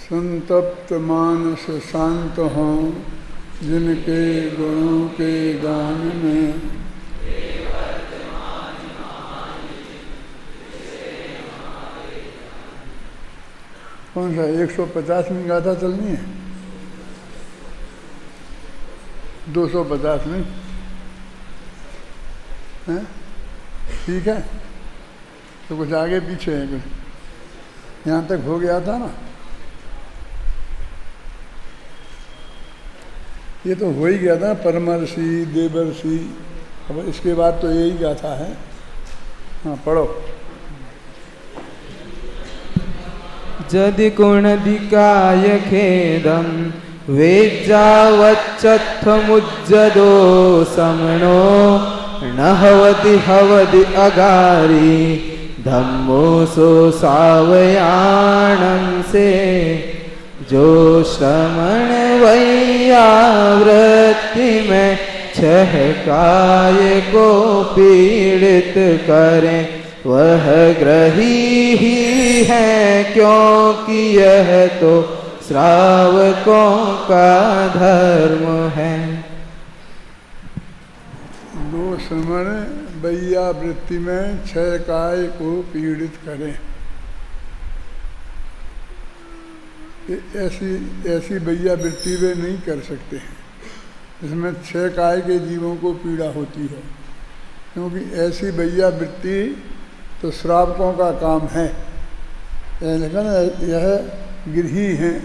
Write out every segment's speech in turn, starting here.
संतप्त मानस शांत हों जिनके गुणों के गान में। कौन सा 150वीं गाथा चलनी है? 250वीं है? ठीक है, तो कुछ आगे पीछे है, कुछ यहाँ तक हो गया था ना। ये तो हो ही गया था, परमर्षि देवर्षि। अब इसके बाद तो यही गाथा है। हाँ पढ़ो। जदि गुणदिकाय खेदं वेज्जावच्चत्थ मुज्जदो समणो न हवति हवति अगारी धम्मो सो सावयाणं से जो श्रमण वैयावृत्ति में छह काय को पीड़ित करें वह ग्रही ही है, क्योंकि यह तो श्रावकों का धर्म है। दो श्रमण वैयावृत्ति में छह काय को पीड़ित करें। ऐसी वैयावृत्ति वे नहीं कर सकते हैं इसमें छह काय के जीवों को पीड़ा होती है, क्योंकि ऐसी वैयावृत्ति तो श्रावकों का काम है। लेकिन यह गृही हैं,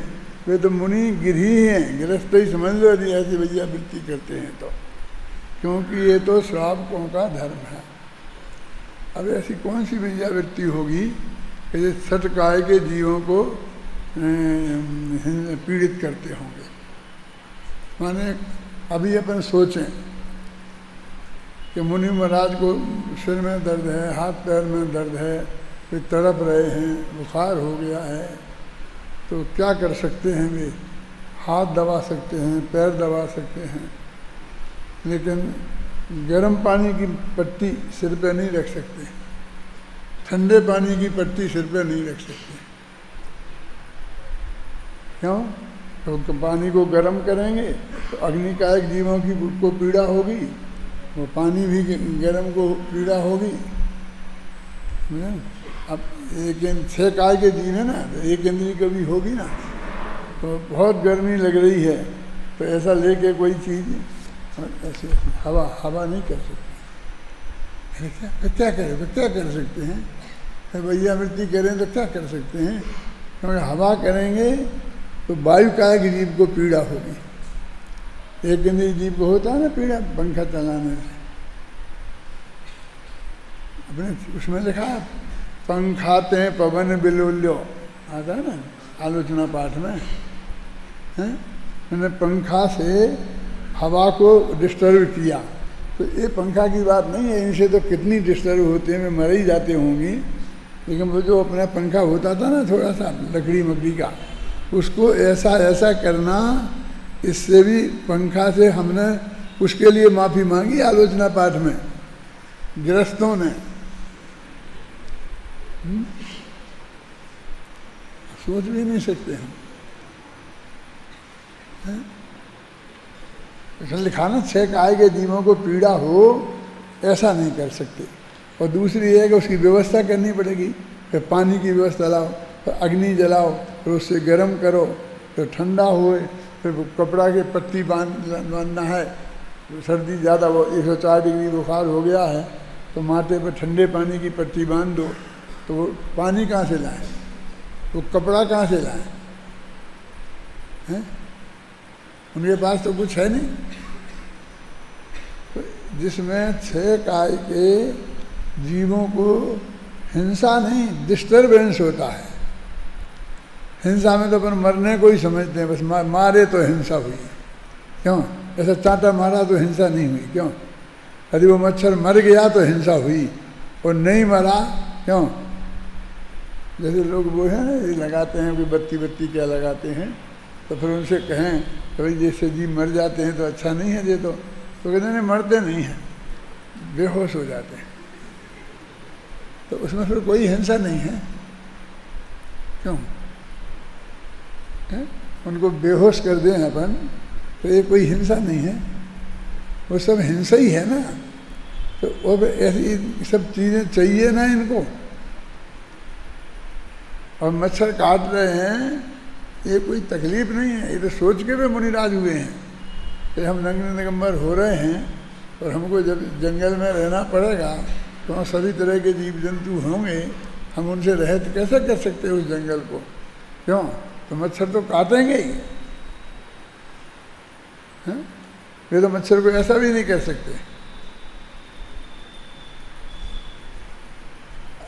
वे तो मुनि गृही हैं, गृहस्थ ही समझ लो यदि ऐसी वैयावृत्ति करते हैं तो, क्योंकि ये तो श्रावकों का धर्म है। अब ऐसी कौन सी वैयावृत्ति होगी कि ये छठ काय के जीवों को पीड़ित करते होंगे। माने अभी अपन सोचें कि मुनि महाराज को सिर में दर्द है, हाथ पैर में दर्द है, वे तड़प रहे हैं, बुखार हो गया है, तो क्या कर सकते हैं? वे हाथ दबा सकते हैं, पैर दबा सकते हैं, लेकिन गर्म पानी की पट्टी सिर पे नहीं रख सकते, ठंडे पानी की पट्टी सिर पे नहीं रख सकते। क्यों? तो पानी को गर्म करेंगे तो अग्निकायक जीवों की को पीड़ा होगी, वो पानी भी गर्म को पीड़ा होगी। अब एक छह काय के जीव है ना, तो एक इंद्री को भी होगी ना, तो बहुत गर्मी लग रही है, तो ऐसा लेके कोई चीज़ ऐसे हवा नहीं कर सकते। क्या कर सकते हैं? वैयावृत्ति करें तो क्या कर सकते हैं? क्योंकि हवा करेंगे तो वायु काय के जीव को पीड़ा होगी। एक इंद्रिय जीव को होता है ना पीड़ा पंखा चलाने से। अपने उसमें लिखा है पंखाते पवन बिलोल्यो, आता है ना आलोचना पाठ में, हैं? मैंने पंखा से हवा को डिस्टर्ब किया, तो ये पंखा की बात नहीं है, इनसे तो कितनी डिस्टर्ब होते हैं, मर ही जाते होंगी। लेकिन वो जो अपना पंखा होता था ना थोड़ा सा लकड़ी मकड़ी का, उसको ऐसा करना, इससे भी पंखा से हमने उसके लिए माफ़ी मांगी आलोचना पाठ में गृहस्थों ने। सोच भी नहीं सकते हम। ऐसा लिखा ना छह काय के जीवों को पीड़ा हो, ऐसा नहीं कर सकते। और दूसरी है कि उसकी व्यवस्था करनी पड़ेगी, फिर पानी की व्यवस्था लाओ, फिर अग्नि जलाओ, फिर उससे गर्म करो, फिर ठंडा होए, फिर कपड़ा के पट्टी बांधना है। सर्दी ज़्यादा, वो 104 डिग्री बुखार हो गया है, तो माथे पर ठंडे पानी की पट्टी बांध दो, तो वो पानी कहाँ से लाएं, वो कपड़ा कहाँ से लाएं? हैं? उनके पास तो कुछ है नहीं। तो जिसमें छह काय के जीवों को हिंसा नहीं, डिस्टर्बेंस होता है। हिंसा में तो अपन मरने को ही समझते हैं, बस मारे तो हिंसा हुई। क्यों? ऐसा चांटा मारा तो हिंसा नहीं हुई। क्यों? यदि वो मच्छर मर गया तो हिंसा हुई, और नहीं मरा, क्यों? जैसे लोग वो है ना, ये लगाते हैं, कोई बत्ती क्या लगाते हैं, तो फिर उनसे कहें कि भाई जैसे जीव मर जाते हैं तो अच्छा नहीं है ये तो कहते नहीं, मरते नहीं हैं, बेहोश हो जाते हैं। तो उसमें फिर कोई हिंसा नहीं है। क्यों है? उनको बेहोश कर दें अपन तो ये कोई हिंसा नहीं है, वो सब हिंसा ही है ना। तो अब ऐसी सब चीज़ें चाहिए ना इनको। और मच्छर काट रहे हैं, ये कोई तकलीफ नहीं है, ये तो सोच के भी मुनिराज हुए हैं कि हम नंगे निगम्बर हो रहे हैं और हमको जब जंगल में रहना पड़ेगा तो वहाँ सभी तरह के जीव जंतु होंगे, हम उनसे रहत कैसे कर सकते हैं उस जंगल को? क्यों? तो मच्छर तो काटेंगे ही। हैं? वे तो मच्छर को ऐसा भी नहीं कर सकते।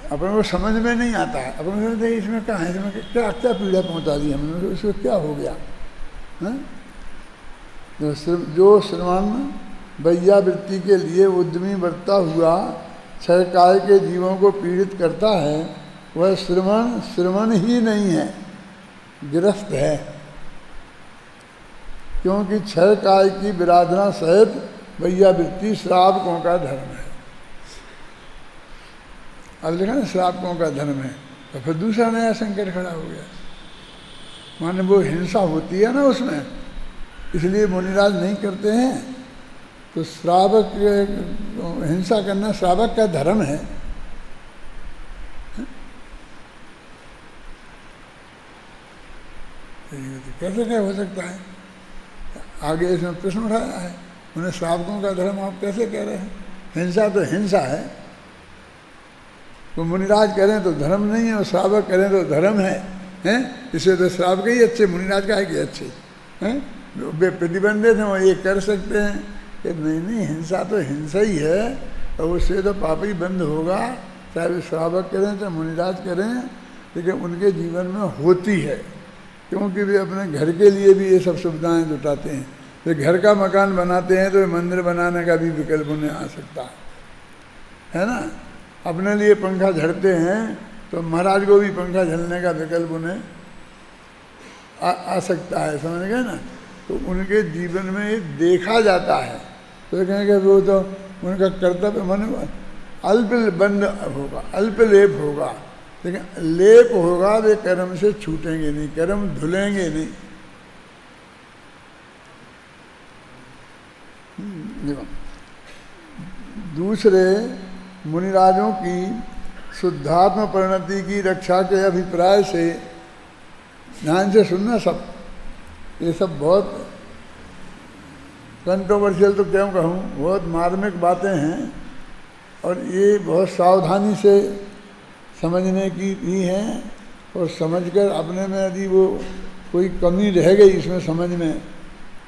अपन को समझ में नहीं आता है, अपन समझते हैं इसमें कहाँ है, इसमें क्या क्या पीड़ा पहुँचा दी हमने, इसको क्या हो गया? हैं? जो श्रवण वैयावृत्ति के लिए उद्यमी बरता हुआ छह काय के जीवों को पीड़ित करता है, वह श्रवण ही नहीं है, गिरफ्त है। क्योंकि छह काय की विराधना सहित वैयावृत्ति श्रावकों का धर्म है। अब देखा ना, श्रावकों का धर्म है, तो फिर दूसरा नया संकट खड़ा हो गया। माने वो हिंसा होती है ना उसमें, इसलिए मुनिराज नहीं करते हैं। तो श्रावक, हिंसा करना श्रावक का धर्म है। कैसे क्या हो सकता है? आगे इसमें प्रश्न उठाया है, उन्हें श्रावकों का धर्म आप कैसे कह रहे हैं? हिंसा तो हिंसा है। तो मुनिराज करें तो धर्म नहीं है, और श्रावक करें तो धर्म है, हैं? इससे तो श्रावक ही अच्छे, मुनिराज का है कि अच्छे हैं? वे प्रतिबंधित हैं, वो ये कर सकते हैं कि नहीं, हिंसा तो हिंसा ही है, और उससे तो पाप ही बंद होगा, चाहे वे श्रावक करें चाहे मुनिराज करें, लेकिन उनके जीवन में होती है, क्योंकि वे अपने घर के लिए भी ये सब सुविधाएं जुटाते हैं। वे घर का मकान बनाते हैं तो मंदिर बनाने का भी विकल्प उन्हें आ सकता है ना? अपने लिए पंखा झड़ते हैं तो महाराज को भी पंखा झलने का विकल्प उन्हें आ सकता है, समझ गए ना? तो उनके जीवन में ये देखा जाता है। तो कहेंगे वो तो उनका कर्तव्य मन अल्प बंद होगा, अल्प लेप होगा, लेकिन लेप होगा, वे कर्म से छूटेंगे नहीं, कर्म धुलेंगे नहीं। दूसरे मुनिराजों की शुद्धात्म परिणति की रक्षा के अभिप्राय से, ध्यान से सुनना सब, ये सब बहुत कंट्रोवर्शियल तो क्यों कहूँ, बहुत मार्मिक बातें हैं, और ये बहुत सावधानी से समझने की भी हैं, और समझकर अपने में यदि वो कोई कमी रह गई इसमें समझ में,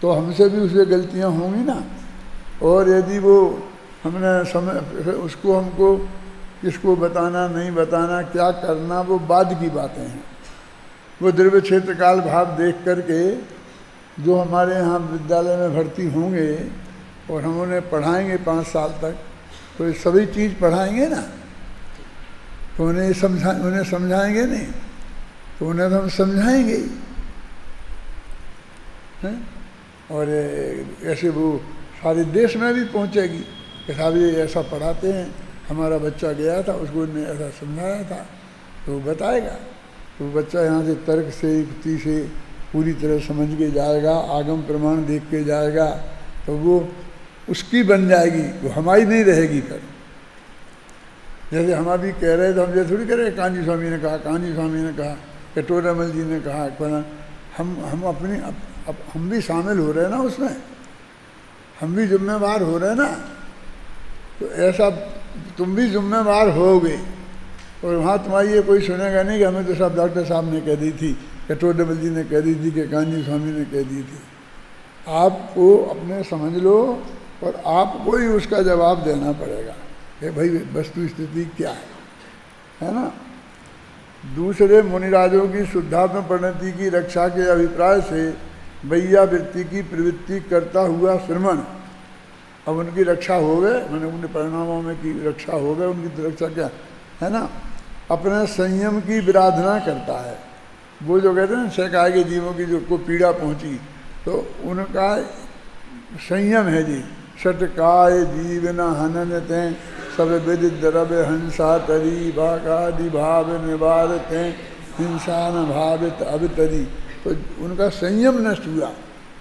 तो हमसे भी उसमें गलतियाँ होंगी ना। और यदि वो हमने समझ, उसको हमको किसको बताना नहीं बताना, क्या करना, वो बाद की बातें हैं। वो द्रव्य क्षेत्र काल भाव देख करके जो हमारे यहाँ विद्यालय में भर्ती होंगे और हम उन्हें पढ़ाएंगे 5 साल तक, तो ये सभी चीज़ पढ़ाएंगे ना, तो उन्हें समझाएंगे नहीं, तो उन्हें तो हम समझाएंगे ही, हैं? और ऐसे वो सारे देश में भी पहुँचेगी कि साहब ये ऐसा पढ़ाते हैं, हमारा बच्चा गया था, उसको उन्होंने ऐसा समझाया था, तो वो बताएगा। तो वो बच्चा यहाँ से तर्क से, युक्ति से पूरी तरह समझ के जाएगा, आगम प्रमाण देख के जाएगा, तो वो उसकी बन जाएगी, वो हमारी नहीं रहेगी। फिर जैसे हम अभी कह रहे थे, हम ये थोड़ी कह रहे कांजी स्वामी ने कहा, कांजी स्वामी ने कहा, कटोरामल जी ने कहा, हम अपनी हम भी शामिल हो रहे हैं ना उसमें, हम भी जिम्मेवार हो रहे हैं ना। तो ऐसा तुम भी जिम्मेवार होगे, और वहाँ तुम्हारी ये कोई सुनेगा नहीं कि हमें तो सब डॉक्टर साहब ने कह दी थी, कटोरामल जी ने कह दी थी, कि कांजी स्वामी ने कह दी थी। आपको अपने समझ लो, और आपको ही उसका जवाब देना पड़ेगा कि भाई वस्तु स्थिति क्या है ना? दूसरे मुनिराजों की शुद्धात्म परिणति की रक्षा के अभिप्राय से वैयावृत्ति की प्रवृत्ति करता हुआ श्रमण, अब उनकी रक्षा हो गए, मैंने उनके परिणामों में की रक्षा हो गए, उनकी तो रक्षा क्या है ना, अपने संयम की विराधना करता है। वो जो कहते हैं ना, सहकाय के जीवों की जो को पीड़ा पहुँची, तो उनका संयम है जी। षटकाय जीवन हननते सब विद द्रव्य हंसा तरी भागादि भाव निवारते हिंसा न भावित अवितरी, तो उनका संयम नष्ट हुआ।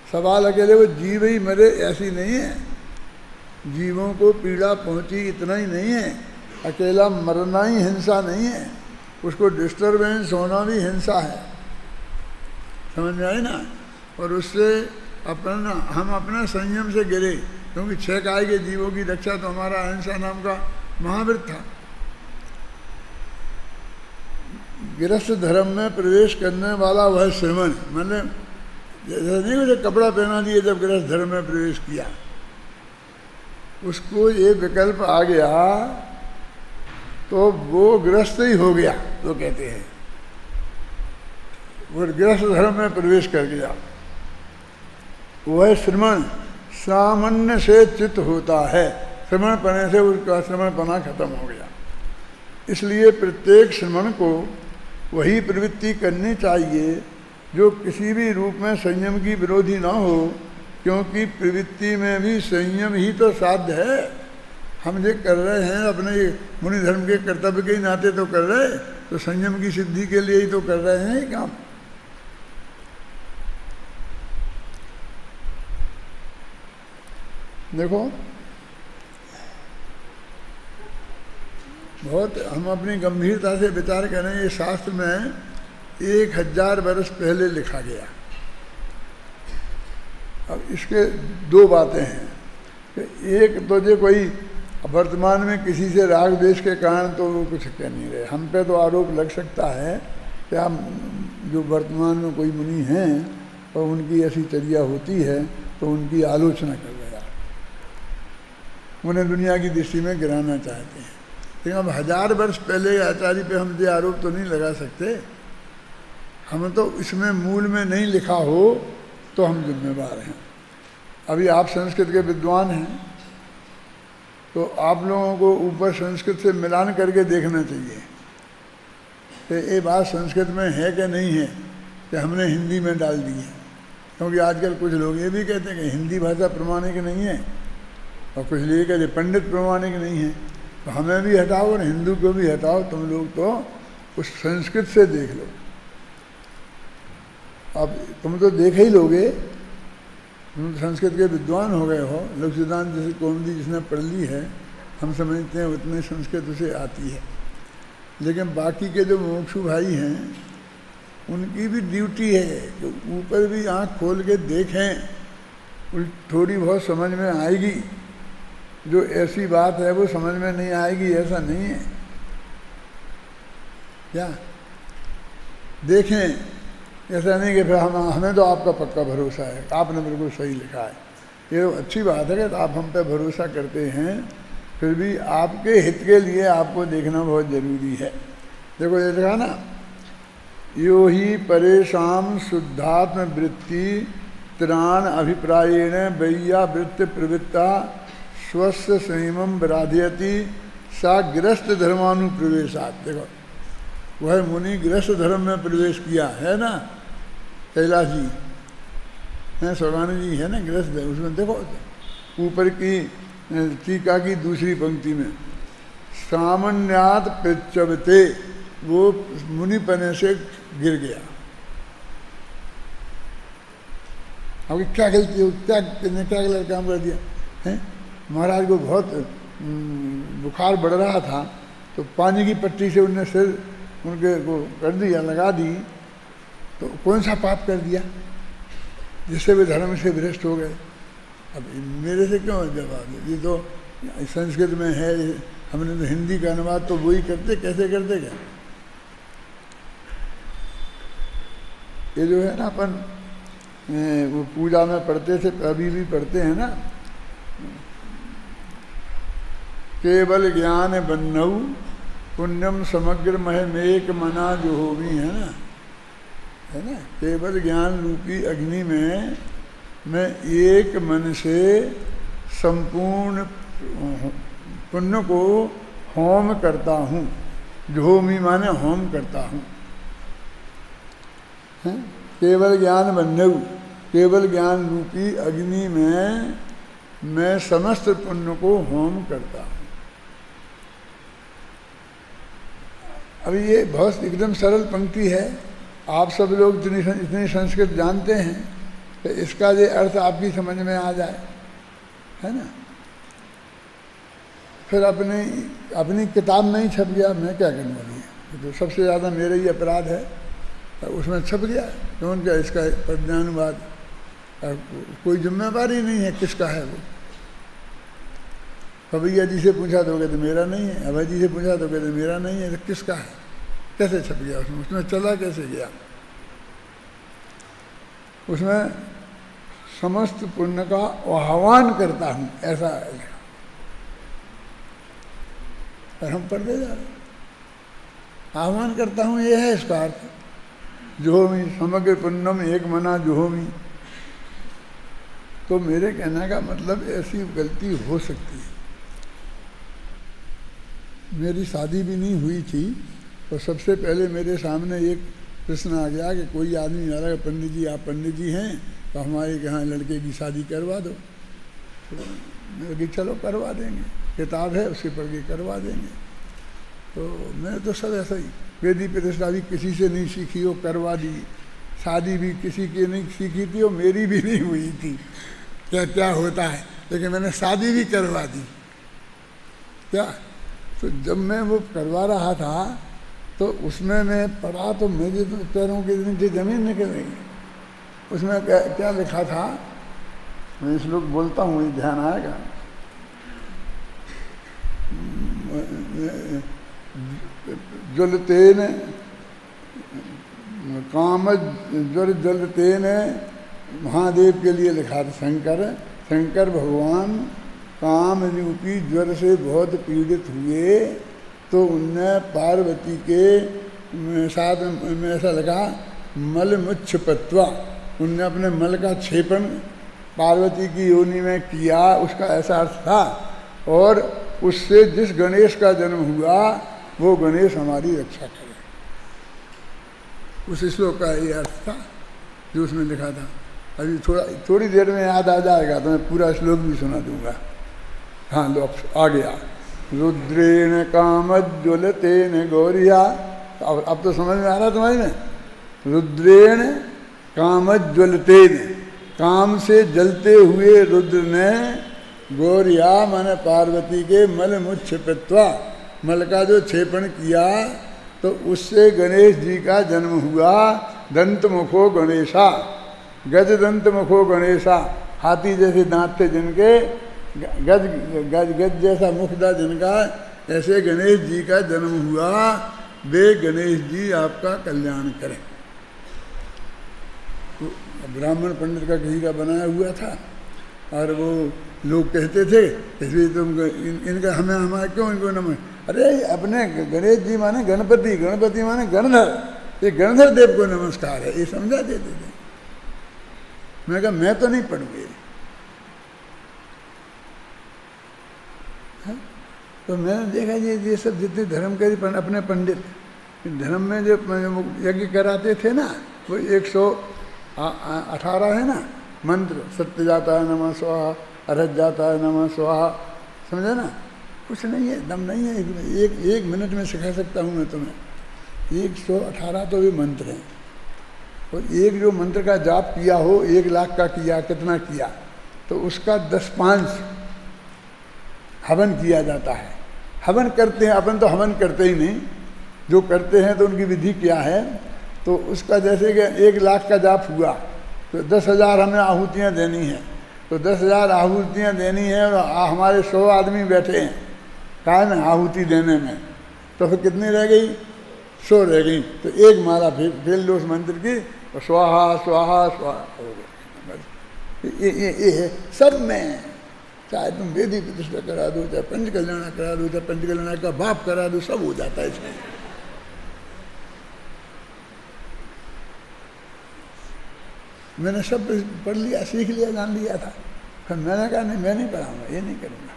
सवाल अकेले वो जीव ही मरे ऐसी नहीं है, जीवों को पीड़ा पहुंची इतना ही नहीं है, अकेला मरना ही हिंसा नहीं है, उसको डिस्टरबेंस होना भी हिंसा है, समझ में आई ना। और उससे अपना हम अपना संयम से गिरे, क्योंकि 6 काय के जीवों की रक्षा तो हमारा अहिंसा नाम का महाव्रत था। गृहस्थ धर्म में प्रवेश करने वाला वह श्रमण, मतलब जैसे नहीं मुझे कपड़ा पहना दिए जब गृहस्थ धर्म में प्रवेश किया, उसको ये विकल्प आ गया तो वो गृहस्थ ही हो गया, तो कहते हैं वो गृहस्थ धर्म में प्रवेश कर गया। वह श्रमण सामान्य से चित्त होता है, श्रमण पने से उसका श्रमण पना खत्म हो गया। इसलिए प्रत्येक श्रमण को वही प्रवृत्ति करनी चाहिए जो किसी भी रूप में संयम की विरोधी ना हो, क्योंकि प्रवृत्ति में भी संयम ही तो साध्य है। हम ये कर रहे हैं अपने मुनि धर्म के कर्तव्य के ही नाते तो कर रहे, तो संयम की सिद्धि के लिए ही तो कर रहे हैं ये काम। देखो बहुत हम अपनी गंभीरता से विचार करें, ये शास्त्र में 1000 वर्ष पहले लिखा गया। अब इसके 2 बातें हैं कि एक तो जो कोई वर्तमान में किसी से राग द्वेष के कारण तो वो कुछ कह नहीं रहे, हम पे तो आरोप लग सकता है कि हम जो वर्तमान में कोई मुनि हैं और उनकी ऐसी चर्या होती है तो उनकी आलोचना कर रहे हैं, उन्हें दुनिया की दृष्टि में गिराना चाहते हैं। लेकिन अब 1000 वर्ष पहले आचार्य पे हम ये आरोप तो नहीं लगा सकते, हम तो इसमें मूल में नहीं लिखा हो तो हम जिम्मेवार हैं। अभी आप संस्कृत के विद्वान हैं तो आप लोगों को ऊपर संस्कृत से मिलान करके देखना चाहिए कि ये बात संस्कृत में है कि नहीं है, कि हमने हिंदी में डाल दी है। क्योंकि आजकल कुछ लोग ये भी कहते हैं कि हिंदी भाषा प्रमाणिक नहीं है, और कुछ लोग कहते पंडित प्रमाणिक नहीं है। तो हमें भी हटाओ और हिंदू को भी हटाओ, तुम लोग तो उस संस्कृत से देख लो। अब तुम तो देख ही लोगे, तुम संस्कृत के विद्वान हो गए हो। लोक सिद्धांत जैसे कौमुदी जिसने पढ़ ली है, हम समझते हैं उतनी संस्कृत उसे आती है। लेकिन बाकी के जो मुमुक्षु भाई हैं उनकी भी ड्यूटी है कि ऊपर भी आँख खोल के देखें, थोड़ी बहुत समझ में आएगी। जो ऐसी बात है वो समझ में नहीं आएगी ऐसा नहीं है, क्या देखें। ऐसा नहीं कि फिर हमें तो आपका पक्का भरोसा है, आपने बिल्कुल सही लिखा है। ये तो अच्छी बात है कि आप हम पे भरोसा करते हैं, फिर भी आपके हित के लिए आपको देखना बहुत ज़रूरी है। देखो ये लिखा ना, यो ही परेशान शुद्धात्म वृत्ति त्राण अभिप्रायेण वैया वृत्ति प्रवृत्ता स्वस्थ संयमम विराधयति सा गृहस्थ धर्मानुप्रवेशात। देखो वह मुनि गृहस्थ धर्म में प्रवेश किया है ना, कैलाश जी हैं, सौगानी जी है ना गृहस्थ, उसमें देखो ऊपर की टीका की दूसरी पंक्ति में सामान्यात प्रचवते, वो मुनिपने से गिर गया। अब क्या गलती हो, क्या गलत काम कर दिया है। महाराज को बहुत बुखार बढ़ रहा था तो पानी की पट्टी से उनने सिर उनके को कर दिया, लगा दी, तो कौन सा पाप कर दिया जिससे वे धर्म से भ्रष्ट हो गए। अब मेरे से क्यों जवाब है, ये तो संस्कृत में है, हमने तो हिंदी का अनुवाद तो वही करते, कैसे करते क्या। ये जो है ना अपन वो पूजा में पढ़ते थे, अभी भी पढ़ते हैं ना, केवल ज्ञान बन्नऊ पुण्यम समग्र महमेक मना जो होवी, है ना। केवल ज्ञान रूपी अग्नि में मैं एक मन से संपूर्ण पुण्य को होम करता हूँ। जोहोमी माने होम करता हूँ। केवल ज्ञान बन्नऊ, केवल ज्ञान रूपी अग्नि में मैं समस्त पुण्य को होम करता हूँ। अभी ये बहुत एकदम सरल पंक्ति है, आप सब लोग इतनी संस्कृत जानते हैं तो इसका ये अर्थ आपकी समझ में आ जाए, है ना। फिर अपनी किताब में ही छप गया, मैं क्या करने वाली है, तो सबसे ज़्यादा मेरा ही अपराध है, उसमें छप गया कौन क्या इसका पद्यानुवाद, कोई जिम्मेवारी नहीं है किसका है वो। भैया जी से पूछा तो कहते मेरा नहीं है, अभय जी से पूछा तो कहते मेरा नहीं है, तो किसका है, कैसे छप गया उसमें चला कैसे गया। उसमें समस्त पुण्य का आह्वान करता हूँ ऐसा है, और हम पढ़ते जा रहे आह्वान करता हूँ, ये है इसका अर्थ। जुहोमी समग्र पुण्यम एक मना जुहोमी। तो मेरे कहने का मतलब ऐसी गलती हो सकती है। मेरी शादी भी नहीं हुई थी तो सबसे पहले मेरे सामने एक प्रश्न आ गया कि कोई आदमी आ रहा है, पंडित जी आप पंडित जी हैं तो हमारे यहाँ लड़के की शादी करवा दो। तो मैंने कहा चलो करवा देंगे, किताब है उससे पढ़ के करवा देंगे। तो मैंने तो सब ऐसा ही, वेदी प्रतिष्ठा भी किसी से नहीं सीखी हो, करवा दी। शादी भी किसी की नहीं सीखी थी और मेरी भी नहीं हुई थी, क्या क्या होता है, लेकिन मैंने शादी भी करवा दी। क्या तो जब मैं वो करवा रहा था तो उसमें मैं पढ़ा तो मेरे तो पैरों के नीचे जमीन निकल गई। उसमें क्या लिखा था, मैं इस लोग बोलता हूँ, ये ध्यान आएगा। ज्वलतेन काम ज्वलतेन महादेव के लिए लिखा था। शंकर भगवान काम रूपी ज्वर से बहुत पीड़ित हुए तो उनने पार्वती के साथ में ऐसा लगा मल मुच्छपत्वा, उनने अपने मल का क्षेपण पार्वती की योनि में किया, उसका ऐसा अर्थ था। और उससे जिस गणेश का जन्म हुआ वो गणेश हमारी रक्षा करे, उस श्लोक का ये अर्थ था जो उसमें लिखा था। अभी थोड़ी देर में याद आ जाएगा तो मैं पूरा श्लोक भी सुना दूंगा। हाँ लो आ गया। रुद्रेण कामज्वलतेन गौरिया, अब तो समझ में आ रहा तुम्हारी में। रुद्रेण कामज्वलतेन, काम से जलते हुए रुद्र ने गौरिया माने पार्वती के मल मुच्छपत्वा, मल का जो क्षेपण किया तो उससे गणेश जी का जन्म हुआ। दंत मुखो गणेशा, गज दंत मुखो गणेशा, हाथी जैसे दांत थे जिनके, गज गज गज जैसा मुख था जिनका, ऐसे गणेश जी का जन्म हुआ। वे गणेश जी आपका कल्याण करें। तो ब्राह्मण पंडित का किसी का बनाया हुआ था और वो लोग कहते थे इसलिए तुम इनका हमें हमारा क्यों इनको नमन। अरे अपने गणेश जी माने गणपति, गणपति माने गणधर, ये गणधर देव को नमस्कार है, ये समझा देते थे। मैं कहा मैं तो नहीं पढ़ूंगी। तो मैंने देखा ये सब जितने धर्म के अपने पंडित धर्म में जो यज्ञ कराते थे ना, वो 118 है ना मंत्र, सत्य जाता है नमः स्वाहा, अरहत जाता है नमः स्वाहा, समझे ना। कुछ नहीं है, दम नहीं है, एक मिनट में सिखा सकता हूँ मैं तुम्हें। 118 तो भी मंत्र हैं, और एक जो मंत्र का जाप किया हो, 1 लाख का किया, कितना किया, तो उसका 10/5 हवन किया जाता है। हवन करते हैं, अपन तो हवन करते ही नहीं, जो करते हैं तो उनकी विधि क्या है। तो उसका जैसे कि 1 लाख का जाप हुआ तो 10,000 हमें आहुतियाँ देनी है, तो 10,000 आहुतियाँ देनी है और हमारे 100 आदमी बैठे हैं कहा ना आहुति देने में, तो फिर कितनी रह गई, 100 रह गई। तो एक माला फेल लो उस मंत्र की और स्वाहा स्वाहा स्वाहा हो गए। ये है सब में, चाहे तुम वेदी प्रतिष्ठा करा दो, चाहे पंच कल्याण करा दो, चाहे पंच कल्याण का बाप करा दो, सब हो जाता है इसमें। मैंने सब पढ़ लिया, सीख लिया, जान लिया था। फिर मैंने कहा नहीं, मैं नहीं पढ़ाऊंगा, ये नहीं करूँगा।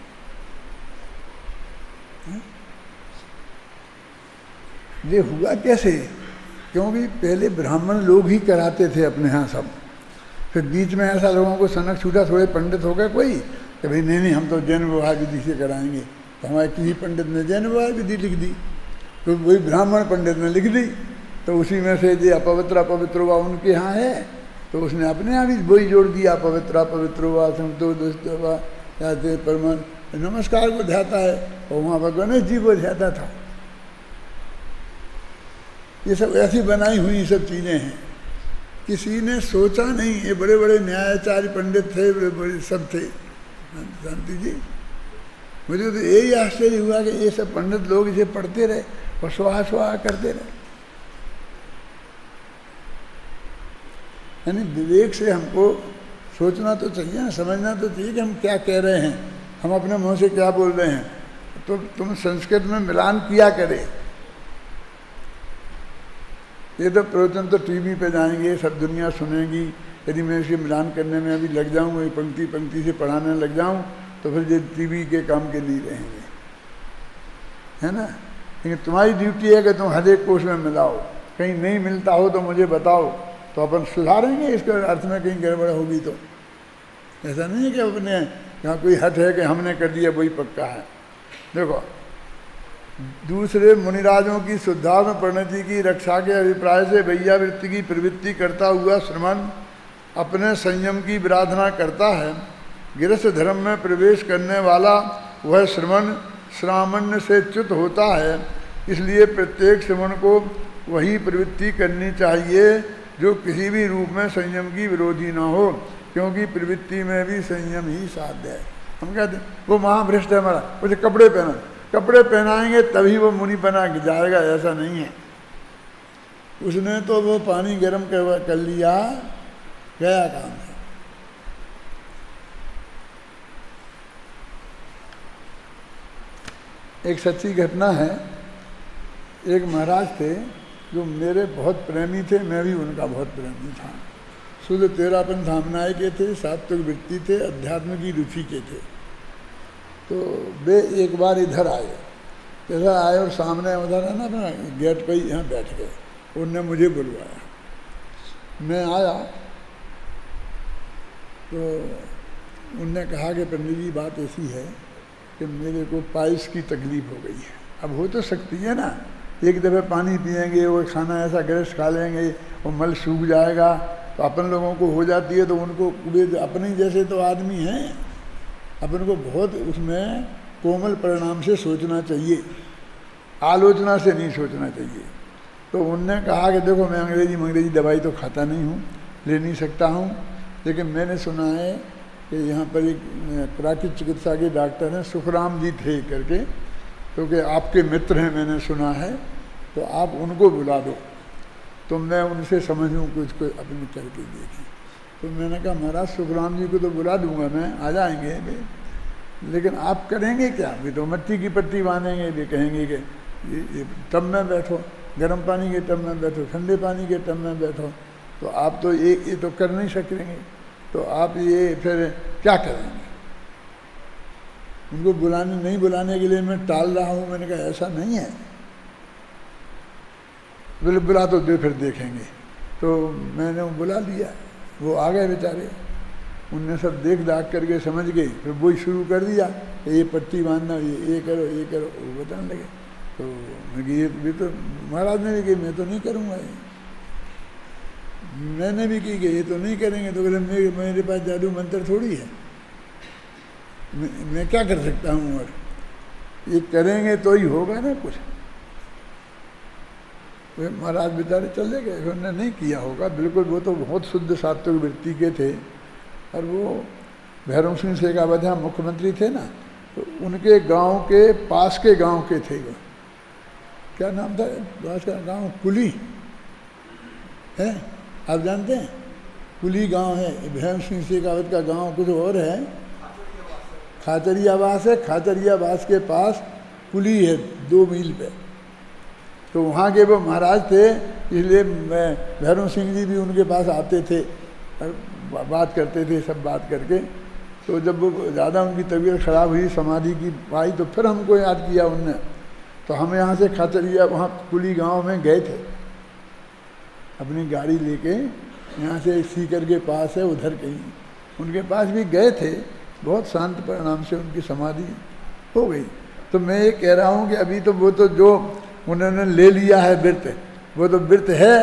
ये हुआ कैसे, क्योंकि पहले ब्राह्मण लोग ही कराते थे अपने यहाँ सब, फिर बीच में ऐसा लोगों को सनक छूटा, थोड़े पंडित हो गए कोई कि भाई नहीं हम तो जैन विवाह विधि से कराएंगे, तो हमारे किसी पंडित ने जैन विवाह विधि लिख दी। तो वही ब्राह्मण पंडित ने लिख दी, तो उसी में से जो अपवित्र अपवित्र हुआ उनके यहाँ है, तो उसने अपने आप ही वही जोड़ दिया, अपवित्र अपवित्र हुआ, समतो दुष्ट हुआ, या परमान नमस्कार को ध्याता है, और वहाँ पर गणेश जी को ध्याता था। ये सब ऐसी बनाई हुई सब चीज़ें हैं, किसी ने सोचा नहीं। ये बड़े बड़े न्यायाचार्य पंडित थे, बड़े बड़े सब थे। शांति जी, मुझे तो यही आश्चर्य हुआ कि ये सब पंडित लोग इसे पढ़ते रहे और स्वाहा स्वाहा करते रहे। यानी विवेक से हमको सोचना तो चाहिए ना, समझना तो चाहिए कि हम क्या कह रहे हैं, हम अपने मुंह से क्या बोल रहे हैं। तो तुम संस्कृत में मिलान किया करे। ये तो प्रवचन तो टीवी पे जाएंगे, सब दुनिया सुनेगी। यदि मैं इसे मिलान करने में अभी लग जाऊँ, पंक्ति पंक्ति से पढ़ाने लग जाऊँ, तो फिर ये टीवी के काम के नहीं रहेंगे, है ना। लेकिन तुम्हारी ड्यूटी है कि तुम हर एक कोष में मिलाओ। कहीं नहीं मिलता हो तो मुझे बताओ, तो अपन सुधारेंगे। इसके अर्थ में कहीं गड़बड़ होगी तो ऐसा नहीं है कि अपने यहाँ कोई हट है कि हमने कर दिया वही पक्का है। देखो, दूसरे मुनिराजों की शुद्धात्म परिणति की रक्षा के अभिप्राय से वैयावृत्ति की प्रवृत्ति करता हुआ श्रमण अपने संयम की विराधना करता है। गृहस्थ धर्म में प्रवेश करने वाला वह श्रमण श्रामण्य से च्युत होता है। इसलिए प्रत्येक श्रमण को वही प्रवृत्ति करनी चाहिए जो किसी भी रूप में संयम की विरोधी न हो, क्योंकि प्रवृत्ति में भी संयम ही साध्य है। हम कहते हैं वो महाभ्रष्ट है हमारा, उसे कपड़े पहना, कपड़े पहनाएंगे तभी वो मुनि बना जाएगा, ऐसा नहीं है। उसने तो वो पानी गर्म कर लिया, गया काम है। एक सच्ची घटना है। एक महाराज थे जो मेरे बहुत प्रेमी थे, मैं भी उनका बहुत प्रेमी था। शुद्ध तेरापन धामनाय के थे, सात्विक वृत्ति थे, अध्यात्म की रुचि के थे। तो वे एक बार इधर आए, और सामने उधर है ना गेट पे ही यहाँ बैठ गए। उनने मुझे बुलवाया, मैं आया तो उनने कहा कि पंडित जी बात ऐसी है कि मेरे को पाइल्स की तकलीफ हो गई है। अब हो तो सकती है ना, एक दफ़े पानी पिएंगे, वो खाना ऐसा गैस खा लेंगे, वो मल सूख जाएगा, तो अपन लोगों को हो जाती है, तो उनको वे अपने जैसे तो आदमी हैं, अपन को बहुत उसमें कोमल परिणाम से सोचना चाहिए, आलोचना से नहीं सोचना चाहिए। तो उनने कहा कि देखो मैं अंग्रेजी दवाई तो खाता नहीं हूँ, ले नहीं सकता हूँ, लेकिन मैंने सुना है कि यहाँ पर एक प्राकृतिक चिकित्सा के डॉक्टर हैं, सुखराम जी थे करके, क्योंकि आपके मित्र हैं मैंने सुना है, तो आप उनको बुला दो, तो मैं उनसे समझूँ कुछ को अपने करके देखी। तो मैंने कहा महाराज सुखराम जी को तो बुला दूंगा मैं, आ जाएंगे वे, लेकिन आप करेंगे क्या? वे तो मट्टी की पट्टी बांधेंगे, वे कहेंगे कि ये टब में बैठो, गर्म पानी के टब में बैठो, ठंडे पानी के टब में बैठो, तो आप तो ये तो कर नहीं सकेंगे, तो आप ये फिर क्या करेंगे? उनको नहीं बुलाने के लिए मैं टाल रहा हूँ। मैंने कहा ऐसा नहीं है, बोले बुला तो दे फिर देखेंगे। तो मैंने बुला लिया, वो आ गए बेचारे, उनने सब देख दाख करके समझ गए, फिर वही शुरू कर दिया, ये पट्टी बांधना, ये करो ये करो, वो बताने लगे। तो मैं ये तो महाराज ने भी कही मैं तो नहीं करूँगा, ये मैंने भी की कि ये तो नहीं करेंगे। तो बोले मेरे पास जादू मंत्र थोड़ी है, मैं क्या कर सकता हूँ, और ये करेंगे तो ही होगा ना कुछ। वे महाराज बेचारे चले गए, उन्होंने नहीं किया होगा बिल्कुल, वो तो बहुत शुद्ध सात्विक वृत्ति के थे। और वो भैरव सिंह शेखावत यहाँ मुख्यमंत्री थे ना, तो उनके गांव के पास के गांव के थे वो, क्या नाम था पास का गांव? कुली है, आप जानते हैं? कुली गांव है, भैरव सिंह शेखावत का गांव कुछ और है, खाचरियावास है, खाचरियावास के पास कुली है 2 मील पे। तो वहाँ के वो महाराज थे, इसलिए भैरव सिंह जी भी उनके पास आते थे और बात करते थे, सब बात करके। तो जब वो ज़्यादा उनकी तबीयत ख़राब हुई, समाधि की पाई, तो फिर हमको याद किया उनने। तो हम यहाँ से खाचरिया वहाँ कुली गांव में गए थे, अपनी गाड़ी लेके, यहाँ से सीकर के पास है उधर कहीं, उनके पास भी गए थे। बहुत शांत परिणाम से उनकी समाधि हो गई। तो मैं ये कह रहा हूँ कि अभी तो वो तो जो उन्होंने ले लिया है व्रत, वो तो व्रत है,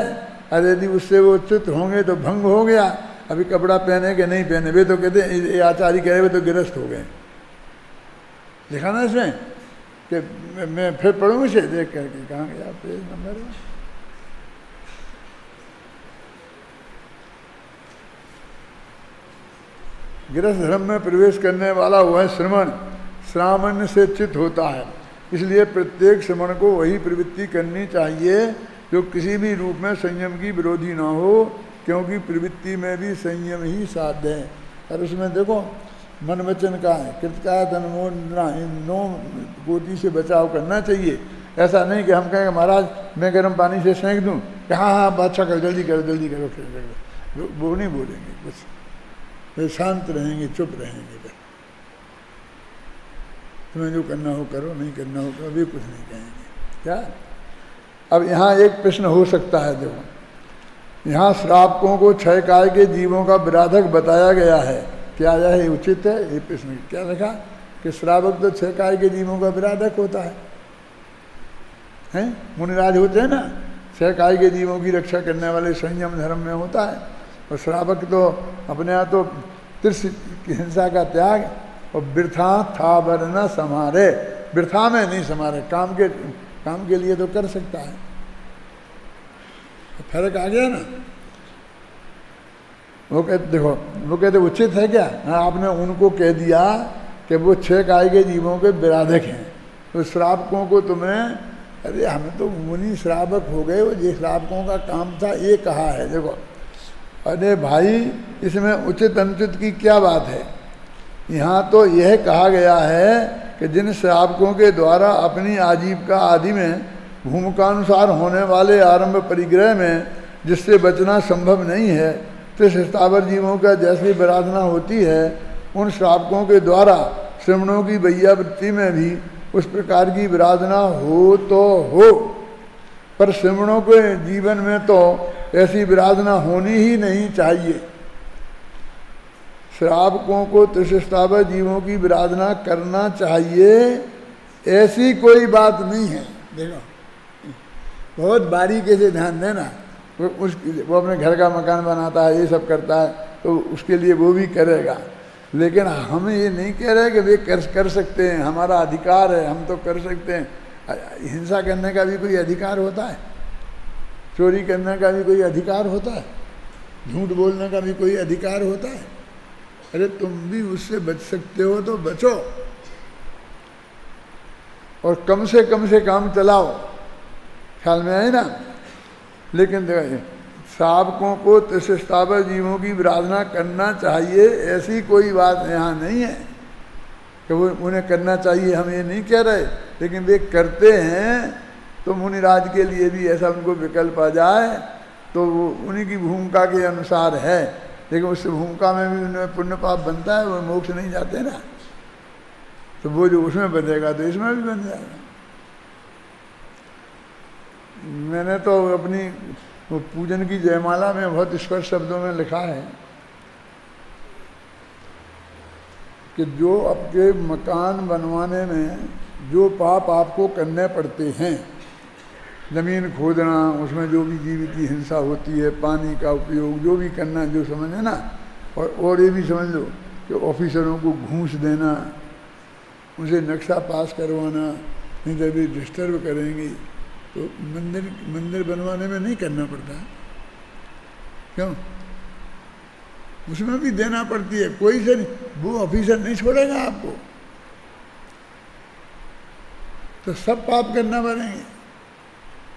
और यदि उससे वो च्युत होंगे तो भंग हो गया। अभी कपड़ा पहने कि नहीं पहने, वे तो कहते हैं ये आचार्य कह रहे वे तो गिरस्त हो गए। लिखा ना इसमें कि मैं फिर पढ़ूँ इसे देख करके, कहाँ गया पेज नंबर? गृहस्थ धर्म में प्रवेश करने वाला वह श्रमण श्रावण से चित होता है, इसलिए प्रत्येक श्रमण को वही प्रवृत्ति करनी चाहिए जो किसी भी रूप में संयम की विरोधी ना हो, क्योंकि प्रवृत्ति में भी संयम ही साध्य है। और उसमें देखो मन वचन का है, कृतकाय धनमोना, इन 9 कोटि से बचाव करना चाहिए। ऐसा नहीं कि हम कहें महाराज मैं गर्म पानी से सेंक दूँ, कि हाँ हाँ बादशाह करो, जल्दी करो जल्दी करो, वो नहीं बोलेंगे कुछ, वे शांत रहेंगे, चुप रहेंगे। तुम्हें जो करना हो करो, नहीं करना हो करो, भी कुछ नहीं कहेंगे। क्या अब यहाँ एक प्रश्न हो सकता है, देखो यहाँ श्रावकों को 6 काय के जीवों का विराधक बताया गया है, क्या यह उचित है? ये प्रश्न क्या लिखा कि श्रावक तो 6 काय के जीवों का विराधक होता है, हैं? मुनिराज होते हैं ना, 6 काय के जीवों की रक्षा करने वाले संयम धर्म में होता है। और श्रावक तो अपने यहाँ तो त्रिश हिंसा का त्याग और वृथा था वर न समारे, वृथा में नहीं समारे, काम के लिए तो कर सकता है। फर्क आ गया ना। वो कहते देखो, वो कहते उचित है क्या? हाँ, आपने उनको कह दिया कि वो 6 काय के जीवों के विराधक हैं, तो श्रावकों को तुम्हें, अरे हमें तो मुनि श्रावक हो गए, वो ये श्रावकों का काम था ये कहा है। देखो अरे भाई इसमें उचित अनुचित की क्या बात है? यहाँ तो यह कहा गया है कि जिन श्रावकों के द्वारा अपनी आजीविका आदि में भूमिकानुसार होने वाले आरंभ परिग्रह में जिससे बचना संभव नहीं है, तो स्थावर जीवों का जैसी विराधना होती है, उन श्रावकों के द्वारा श्रमणों की वैयावृत्ति में भी उस प्रकार की विराधना हो तो हो, पर श्रमणों के जीवन में तो ऐसी विराधना होनी ही नहीं चाहिए। श्रावकों को त्रिशस्तावर जीवों की विराधना करना चाहिए, ऐसी कोई बात नहीं है। देखो बहुत बारीकी से ध्यान देना, वो अपने घर का मकान बनाता है, ये सब करता है, तो उसके लिए वो भी करेगा, लेकिन हम ये नहीं कह रहे कि वे कर सकते हैं, हमारा अधिकार है, हम तो कर सकते हैं। हिंसा करने का भी कोई अधिकार होता है? चोरी करने का भी कोई अधिकार होता है? झूठ बोलने का भी कोई अधिकार होता है? अरे तुम भी उससे बच सकते हो तो बचो, और कम से काम चलाओ, ख्याल में आए ना। लेकिन देखिए श्रावकों को त्रिशस्तावर जीवों की विराधना करना चाहिए, ऐसी कोई बात यहाँ नहीं है कि वो उन्हें करना चाहिए, हम ये नहीं कह रहे, लेकिन वे करते हैं तो मुनिराज के लिए भी ऐसा उनको विकल्प आ जाए तो वो उन्हीं की भूमिका के अनुसार है, लेकिन उस भूमिका में भी उन्हें पुण्य पाप बनता है, वो मोक्ष नहीं जाते ना, तो वो जो उसमें बनेगा तो इसमें भी बन जाएगा। मैंने तो अपनी वो पूजन की जयमाला में बहुत स्पष्ट शब्दों में लिखा है कि जो आपके मकान बनवाने में जो पाप आपको करने पड़ते हैं, ज़मीन खोदना, उसमें जो भी जीव की हिंसा होती है, पानी का उपयोग जो भी करना, जो समझे ना, और ये भी समझ लो कि ऑफिसरों को घूस देना, उनसे नक्शा पास करवाना, नहीं तो भी डिस्टर्ब करेंगे, तो मंदिर बनवाने में नहीं करना पड़ता। क्यों? उसमें भी देना पड़ती है, कोई से नहीं, वो ऑफिसर नहीं छोड़ेगा आपको, तो सब पाप करना पड़ेंगे।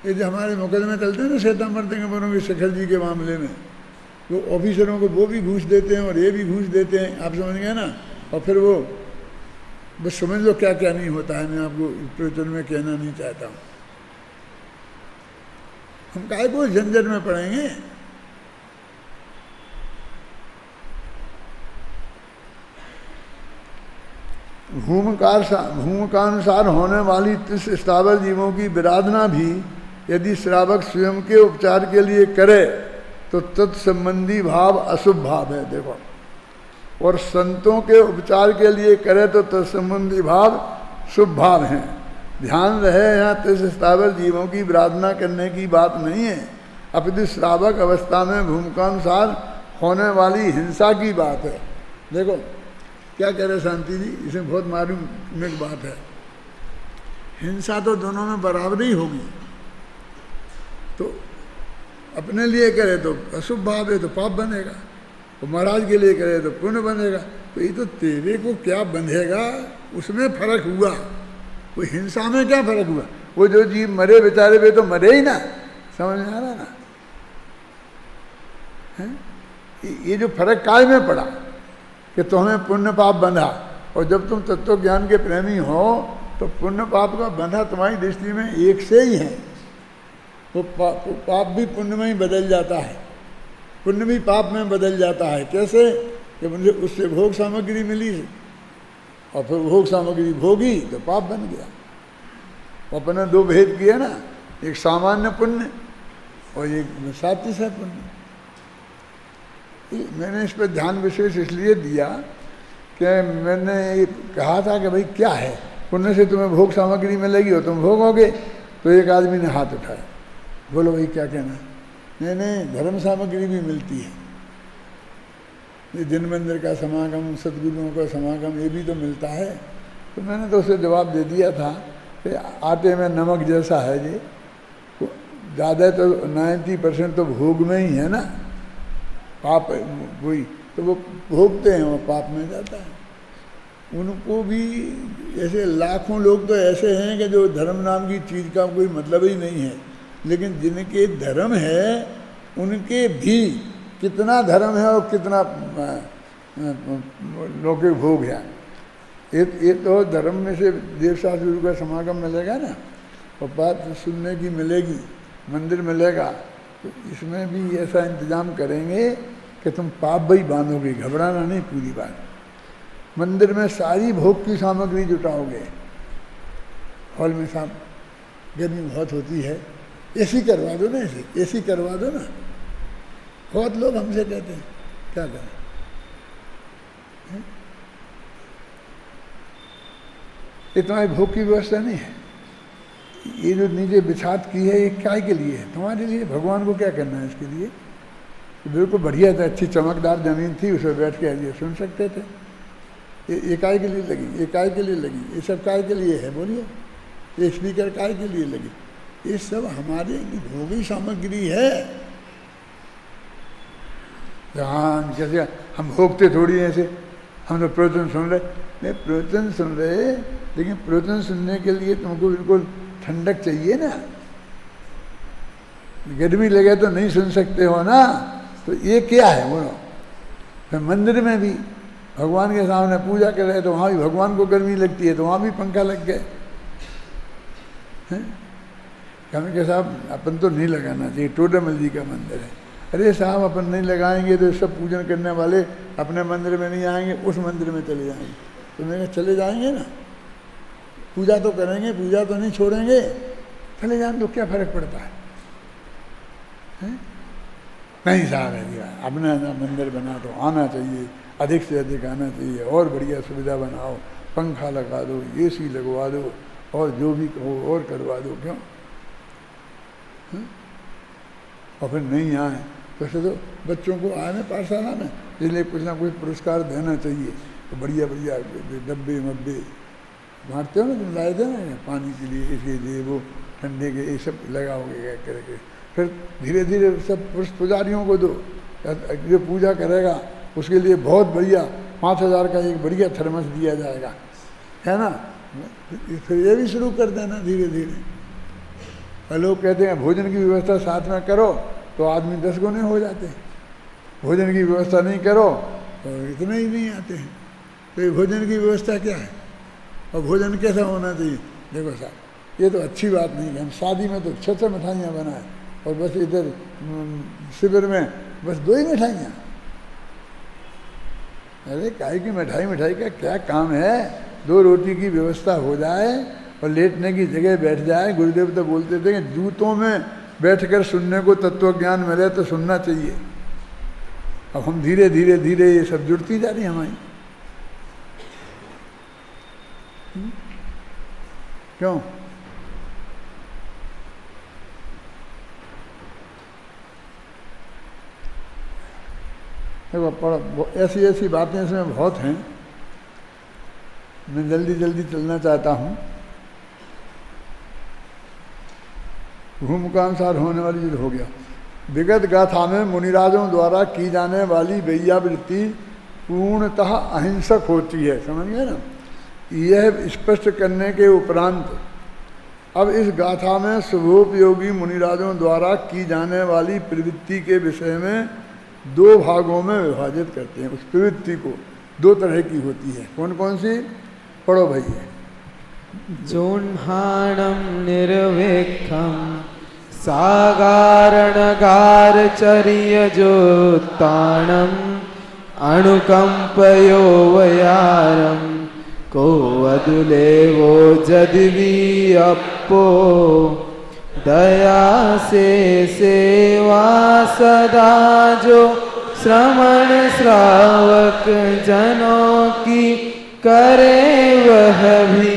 ये जो हमारे मुकदमे चलते हैं ना श्वेतांबर के शेखर जी के मामले में, वो ऑफिसरों को वो भी घूस देते हैं और ये भी घूस देते हैं, आप समझ गए ना। और फिर वो बस समझ लो क्या क्या नहीं होता है, मैं आपको प्रवचन में कहना नहीं चाहता हूँ। हम काहे को झंझट में पड़ेंगे? भूमिकानुसार होने वाली स्थावर जीवों की विराधना भी यदि श्रावक स्वयं के उपचार के लिए करे तो तत्संबंधी भाव अशुभ भाव है। देखो, और संतों के उपचार के लिए करे तो तत्संबंधी भाव शुभ भाव हैं। ध्यान रहे, यहाँ तिस स्थावर जीवों की प्रार्थना करने की बात नहीं है, अपितु श्रावक अवस्था में भूमिकानुसार होने वाली हिंसा की बात है। देखो क्या कह रहे शांति जी, इसमें बहुत मालूम एक बात है, हिंसा तो दोनों में बराबरी होगी। तो अपने लिए करे तो अशुभ भाव है तो पाप बनेगा, और महाराज के लिए करे तो पुण्य बनेगा। तो ये तो तेरे को क्या बंधेगा उसमें फर्क हुआ, वो हिंसा में क्या फर्क हुआ। वो जो जीव मरे बेचारे वे तो मरे ही ना, समझ में आ रहा ना है? ये जो फर्क काय में पड़ा कि तुम्हें पुण्य पाप बंधा, और जब तुम तत्व ज्ञान के प्रेमी हो तो पुण्य पाप का बंधा तुम्हारी दृष्टि में एक से ही है। वो पाप भी पुण्य में ही बदल जाता है, पुण्य भी पाप में बदल जाता है। कैसे? कि मुझे उससे भोग सामग्री मिली और फिर भोग सामग्री भोगी तो पाप बन गया। अपने दो भेद किए ना, एक सामान्य पुण्य और एक सातिशय पुण्य। मैंने इस पर ध्यान विशेष इसलिए दिया कि मैंने ये कहा था कि भाई क्या है, पुण्य से तुम्हें भोग सामग्री मिलेगी और तुम भोगोगे। तो एक आदमी ने हाथ उठाया, बोलो भाई क्या कहना है? नहीं, धर्म सामग्री भी मिलती है, ये दिन मंदिर का समागम, सदगुरुओं का समागम, ये भी तो मिलता है। तो मैंने तो उसे जवाब दे दिया था कि आटे में नमक जैसा है ये, ज़्यादा तो 90% तो भोग में ही है ना, पाप वही तो वो भोगते हैं, वो पाप में जाता है। उनको भी ऐसे लाखों लोग तो ऐसे हैं कि जो धर्म नाम की चीज़ का कोई मतलब ही नहीं है, लेकिन जिनके धर्म है उनके भी कितना धर्म है और कितना लौकिक भोग है। ये तो धर्म में से देवशास्त्र का समागम मिलेगा ना, और बात सुनने की मिलेगी, मंदिर मिलेगा, तो इसमें भी ऐसा इंतजाम करेंगे कि तुम पाप भी बांधोगे, घबराना नहीं पूरी बात। मंदिर में सारी भोग की सामग्री जुटाओगे, हॉल में साहब गर्मी बहुत होती है, एसी करवा दो ना, एसी करवा दो ना। बहुत लोग हमसे कहते हैं क्या करें, ये तुम्हारी भोग की व्यवस्था नहीं है। ये जो नीचे बिछात की है ये क्या के लिए है? तुम्हारे लिए। भगवान को क्या करना है इसके लिए? बिल्कुल बढ़िया था, अच्छी चमकदार ज़मीन थी, उसमें बैठ के ये सुन सकते थे। ये काय के लिए लगी, ये काय के लिए लगी, ये सब काय के लिए है? बोलिए, ये स्पीकर काय के लिए लगी? ये सब हमारे भोगी सामग्री है। हाँ, जैसे हम भोगते थोड़ी हैं ऐसे, हम तो प्रवचन सुन रहे, नहीं प्रवचन सुन रहे, लेकिन प्रवचन सुनने के लिए तुमको बिल्कुल ठंडक चाहिए ना। गर्मी लगे तो नहीं सुन सकते हो ना, तो ये क्या है बोलो। फिर मंदिर में भी भगवान के सामने पूजा कर रहे तो वहाँ भी भगवान को गर्मी लगती है, तो वहाँ भी पंखा लग गए। कभी के साहब अपन तो नहीं लगाना चाहिए, टोडामल जी का मंदिर है। अरे साहब अपन नहीं लगाएंगे तो सब पूजन करने वाले अपने मंदिर में नहीं आएंगे, उस मंदिर में चले जाएंगे। तो मैंने कहा चले जाएंगे ना, पूजा तो करेंगे, पूजा तो नहीं छोड़ेंगे, चले जाएं तो क्या फर्क पड़ता है? नहीं साहब है जी, अपना मंदिर बना तो आना चाहिए, अधिक से अधिक आना चाहिए, और बढ़िया सुविधा बनाओ, पंखा लगा दो, एसी लगवा दो, और जो भी कहो और करवा दो। क्यों? और फिर नहीं आए तो ऐसे तो बच्चों को आए पाठशाला में, इसलिए कुछ ना कुछ पुरस्कार देना चाहिए। तो बढ़िया बढ़िया डब्बे मब्बे बांटते हो ना, तुम लाए थे ना पानी के लिए, इसके लिए वो ठंडे के, ये सब लगाओगे करके। फिर धीरे धीरे सब पुजारियों को दो, जो पूजा करेगा उसके लिए बहुत बढ़िया 5000 का एक बढ़िया थर्मस दिया जाएगा, है ना। फिर ये भी शुरू कर देना धीरे धीरे। और लोग कहते हैं भोजन की व्यवस्था साथ में करो तो आदमी 10 गुने हो जाते हैं, भोजन की व्यवस्था नहीं करो तो इतने ही नहीं आते हैं। तो ये भोजन की व्यवस्था क्या है और भोजन कैसा होना चाहिए? देखो साहब, ये तो अच्छी बात नहीं है। हम शादी में तो 6 मिठाइयाँ बनाए और बस इधर शिविर में बस 2 ही मिठाइयाँ। अरे काहे की मिठाई का क्या काम है? 2 रोटी की व्यवस्था हो जाए और लेटने की जगह बैठ जाए। गुरुदेव तो बोलते थे कि जूतों में बैठकर सुनने को तत्व ज्ञान मिले तो सुनना चाहिए। अब हम धीरे धीरे धीरे ये सब जुड़ती जा रही हमारी। क्यों? देखो पढ़ो, ऐसी ऐसी बातें इसमें बहुत हैं, मैं जल्दी जल्दी चलना चाहता हूँ। घूम का अनुसार होने वाली चीज हो गया। विगत गाथा में मुनिराजों द्वारा की जाने वाली वेश्यावृत्ति पूर्णतः अहिंसक होती है, समझ गए ना। यह स्पष्ट करने के उपरांत अब इस गाथा में शुभोपयोगी मुनिराजों द्वारा की जाने वाली प्रवृत्ति के विषय में दो भागों में विभाजित करते हैं। उस प्रवृत्ति को दो तरह की होती है, कौन कौन सी, पढ़ो भाई। जोन्हाणं निर्वेक्षं सागारणगारचर्यजोत्ताणम् अणुकंपयो वयारं को अदुलेवो जदिवी अपो दया से सेवा सदा जो श्रमण श्रावक जनों की करे वह भी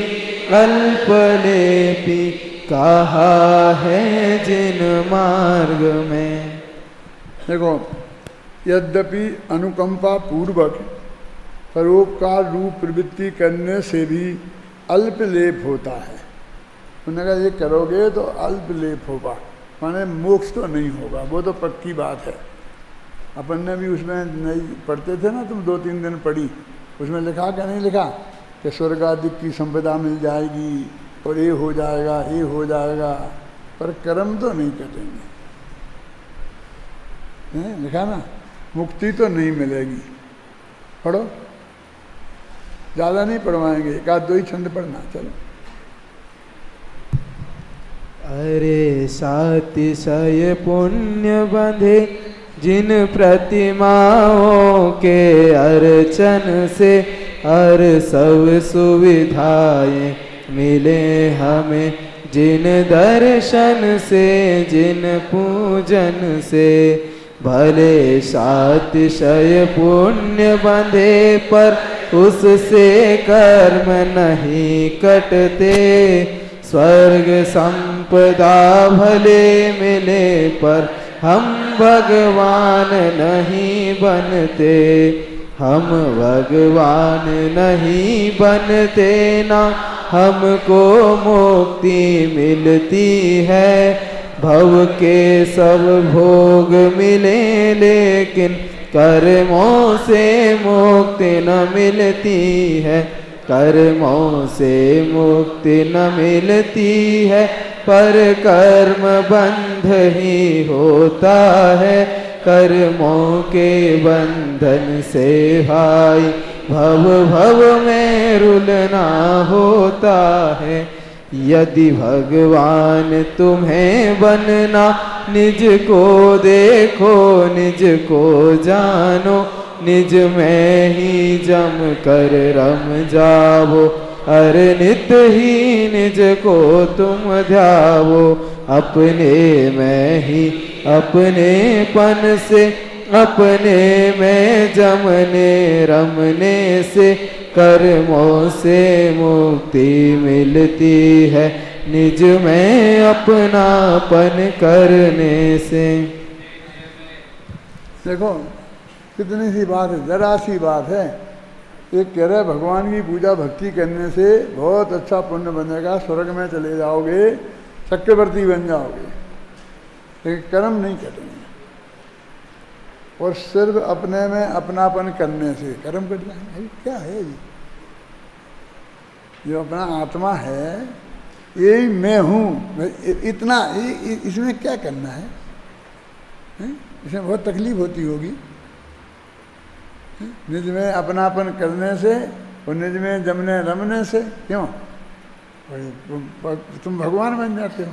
अल्पलेपी कहा है जिन मार्ग में। देखो, यद्यपि अनुकंपा पूर्वक परोपकार रूप प्रवृत्ति करने से भी अल्पलेप होता है। उन्होंने कहा ये करोगे तो अल्पलेप होगा, माने मोक्ष तो नहीं होगा, वो तो पक्की बात है। अपन ने भी उसमें नहीं पढ़ते थे ना, तुम 2-3 दिन पढ़ी, उसमें लिखा क्या नहीं लिखा कि स्वर्ग आदि की संपदा मिल जाएगी और ये हो जाएगा, ये हो जाएगा, पर कर्म तो नहीं करेंगे, लिखा ना, मुक्ति तो नहीं मिलेगी। पढ़ो, ज़्यादा नहीं पढ़वाएंगे, एक आध दो ही छंद पढ़ना, चलो। अरे सातिशय पुण्य बंधे जिन प्रतिमाओं के अर्चन से हर सब सुविधाएं मिले हमें, जिन दर्शन से जिन पूजन से भले सातिशय पुण्य बंधे पर उससे कर्म नहीं कटते, स्वर्ग संपदा भले मिले पर हम भगवान नहीं बनते, हम भगवान नहीं बनते ना हमको मुक्ति मिलती है। भव के सब भोग मिले लेकिन कर्मों से मुक्ति न मिलती है, कर्मों से मुक्ति न मिलती है, पर कर्म बंध ही होता है, कर्मों के बंधन से भाई भव भव में रुलना होता है। यदि भगवान तुम्हें बनना, निज को देखो निज को जानो, निज में ही जम कर रम जावो, अरे नित ही निज को तुम ध्यावो, अपने में ही अपनेपन से अपने में जमने रमने से कर्मों से मुक्ति मिलती है, निज में अपनापन करने से। देखो कितनी सी बात है, जरा सी बात है। एक कह रहे भगवान की पूजा भक्ति करने से बहुत अच्छा पुण्य बनेगा, स्वर्ग में चले जाओगे, चक्रवर्ती बन जाओगे, लेकिन कर्म नहीं करेंगे। और सिर्फ अपने में अपनापन करने से कर्म कट जाएंगे। क्या है ये? जो अपना आत्मा है, यही मैं हूँ, इतना इसमें क्या करना है? इसमें बहुत तकलीफ होती होगी। निज में अपनापन करने से और निज में जमने रमने से क्यों? तुम भगवान बन जाते हो।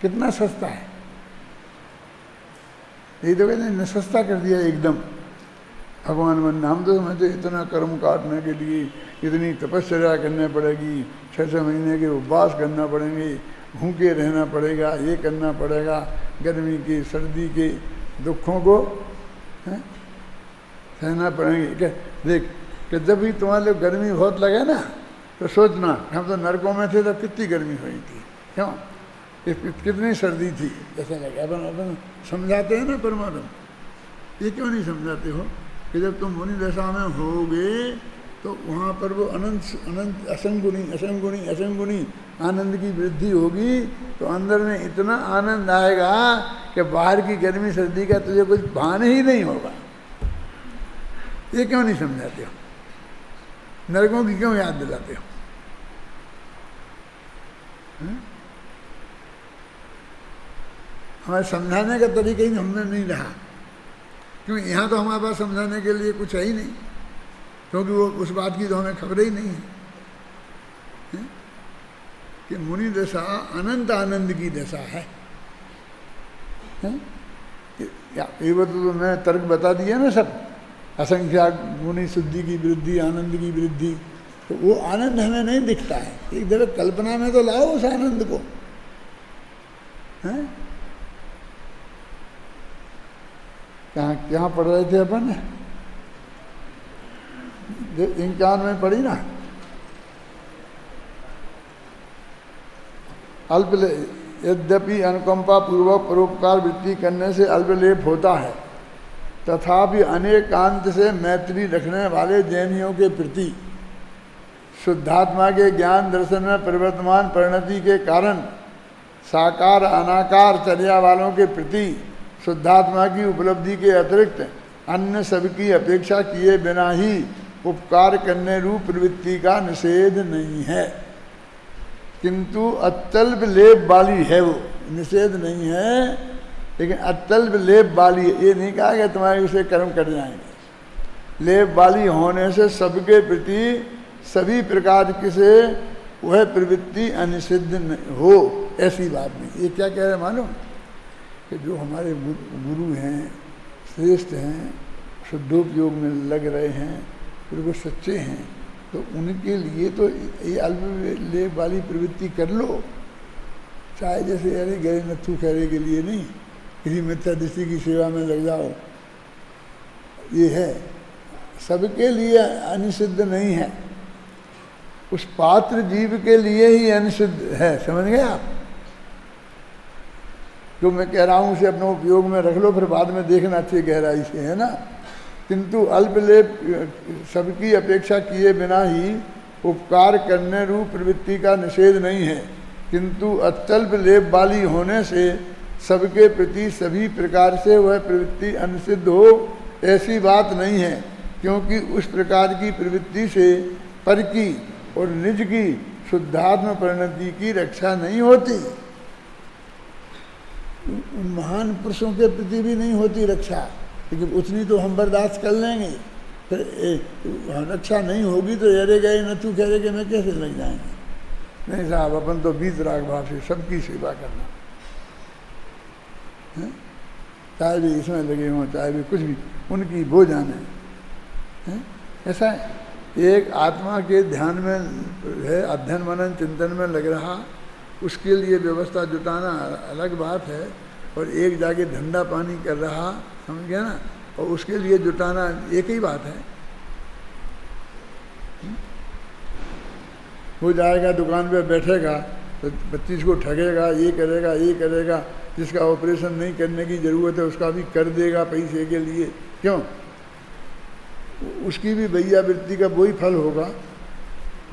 कितना सस्ता है, यही तो कहते हैं, सस्ता कर दिया एकदम भगवान बनना। हम तो समझते इतना कर्म काटने के लिए इतनी तपस्या करने पड़ेगी, 6-6 महीने के उपवास करना पड़ेंगे, भूखे रहना पड़ेगा, ये करना पड़ेगा, गर्मी के सर्दी के दुखों को सहना पड़ेंगे। देख कि जब भी तुम्हारे लिए गर्मी बहुत लगे ना, तो सोचना हम तो नरकों में थे तब कितनी गर्मी हुई थी, क्यों? कितनी सर्दी थी, ऐसा लगे। अपन समझाते हैं ना परमात्मा, ये क्यों नहीं समझाते हो? कि जब तुम मुनि दशा में होगे तो वहाँ पर वो अनंत अनंत असंगुणी आनंद की वृद्धि होगी, तो अंदर में इतना आनंद आएगा कि बाहर की गर्मी सर्दी का तुझे कुछ भान ही नहीं होगा। ये क्यों नहीं समझाते हो? नरकों की क्यों याद दिलाते हो? हमारे समझाने का तरीका ही हमने नहीं रहा, क्योंकि यहाँ तो हमारे पास समझाने के लिए कुछ है ही नहीं, क्योंकि वो उस बात की तो हमें खबर ही नहीं है कि मुनि दशा अनंत आनंद की दशा है। ये तो मैं तर्क बता दिया ना सब, असंख्याक गुणी शुद्धि की वृद्धि, आनंद की वृद्धि, तो वो आनंद हमें नहीं दिखता है। एक दफे कल्पना में तो लाओ उस आनंद को, हैं? कहाँ पढ़ रहे थे अपन? इनकान में पढ़ी ना, यद्यपि अनुकंपा पूर्वक परोपकार वृत्ति करने से अल्पलेप होता है, तथापि अनेकांत से मैत्री रखने वाले जैनियों के प्रति शुद्धात्मा के ज्ञान दर्शन में परिवर्तमान परिणति के कारण साकार अनाकार चर्या वालों के प्रति शुद्धात्मा की उपलब्धि के अतिरिक्त अन्य सबकी अपेक्षा किए बिना ही उपकार करने रूप प्रवृत्ति का निषेध नहीं है, किंतु अत्यल्प लेप वाली है। वो निषेध नहीं है, लेकिन अत्यल्प लेप वाली है। ये नहीं कहा कि तुम्हारे उसे कर्म कर जाएंगे। लेप वाली होने से सबके प्रति सभी प्रकार की से वह प्रवृत्ति अनिषिद्ध हो, ऐसी बात नहीं। ये क्या कह रहे मालूम? कि जो हमारे गुरु हैं, श्रेष्ठ हैं, शुद्धोपयोग में लग रहे हैं, फिर वो सच्चे हैं, तो उनके लिए तो ये अल्पलेप वाली प्रवृत्ति कर लो। चाहे जैसे अरे गए नथु खैरे के लिए नहीं, किसी मिथ्या दृष्टि की सेवा में लग जाओ, ये है। सबके लिए अनिषिद्ध नहीं है, उस पात्र जीव के लिए ही अनिषिद्ध है। समझ गए आप? जो मैं कह रहा हूँ उसे अपने उपयोग में रख लो, फिर बाद में देखना चाहिए गहराई से, है ना। किंतु अल्पलेप सबकी अपेक्षा किए बिना ही उपकार करने रूप प्रवृत्ति का निषेध नहीं है, किंतु अत्यल्प लेप वाली होने से सबके प्रति सभी प्रकार से वह प्रवृत्ति अनिषिद्ध हो, ऐसी बात नहीं है। क्योंकि उस प्रकार की प्रवृत्ति से पर की और निज की शुद्धात्म परिणति की रक्षा नहीं होती। महान पुरुषों के प्रति भी नहीं होती रक्षा, लेकिन उतनी तो हम बर्दाश्त कर लेंगे। फिर रक्षा नहीं होगी तो अरे गए नथु खैरे के में कैसे लग जाएंगे? नहीं साहब, अपन तो बीत राग भाव से सबकी सेवा करना है, चाहे भी इसमें लगे हों, चाहे भी कुछ भी, उनकी वो जाने है। ऐसा है, एक आत्मा के ध्यान में है, अध्ययन मनन चिंतन में लग रहा, उसके लिए व्यवस्था जुटाना अलग बात है, और एक जाके धंधा पानी कर रहा, समझ गया ना, और उसके लिए जुटाना एक ही बात है। वो जाएगा दुकान पे बैठेगा तो 25 को ठगेगा, ये करेगा, जिसका ऑपरेशन नहीं करने की ज़रूरत है उसका भी कर देगा पैसे के लिए। क्यों? उसकी भी भैया वृत्ति का वही फल होगा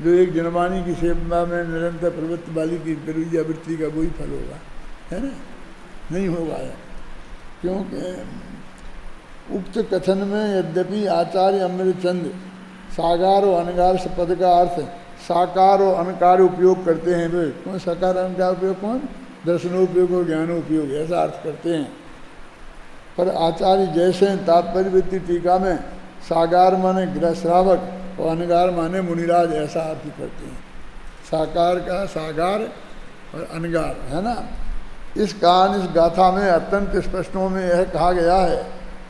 जो एक जनवानी की सेवा में निरंतर प्रवृत्ति वाली की भैया वृत्ति का वही फल होगा, है ना। नहीं होगा, क्योंकि उक्त कथन में यद्यपि आचार्य अमृतचंद साकार और अनगार पद का अर्थ साकार और अनकार उपयोग करते हैं। वे कौन साकार अनकार उपयोग? कौन? दर्शनोपयोग और ज्ञानोपयोग, ऐसा अर्थ करते हैं। पर आचार्य जैसे तात्पर्य वृत्ति टीका में साकार माने गृह श्रावक और अनगार माने मुनिराज, ऐसा अर्थ करते हैं। साकार का साकार और अनगार, है ना। इस कारण इस गाथा में अत्यंत स्पष्टों में यह कहा गया है,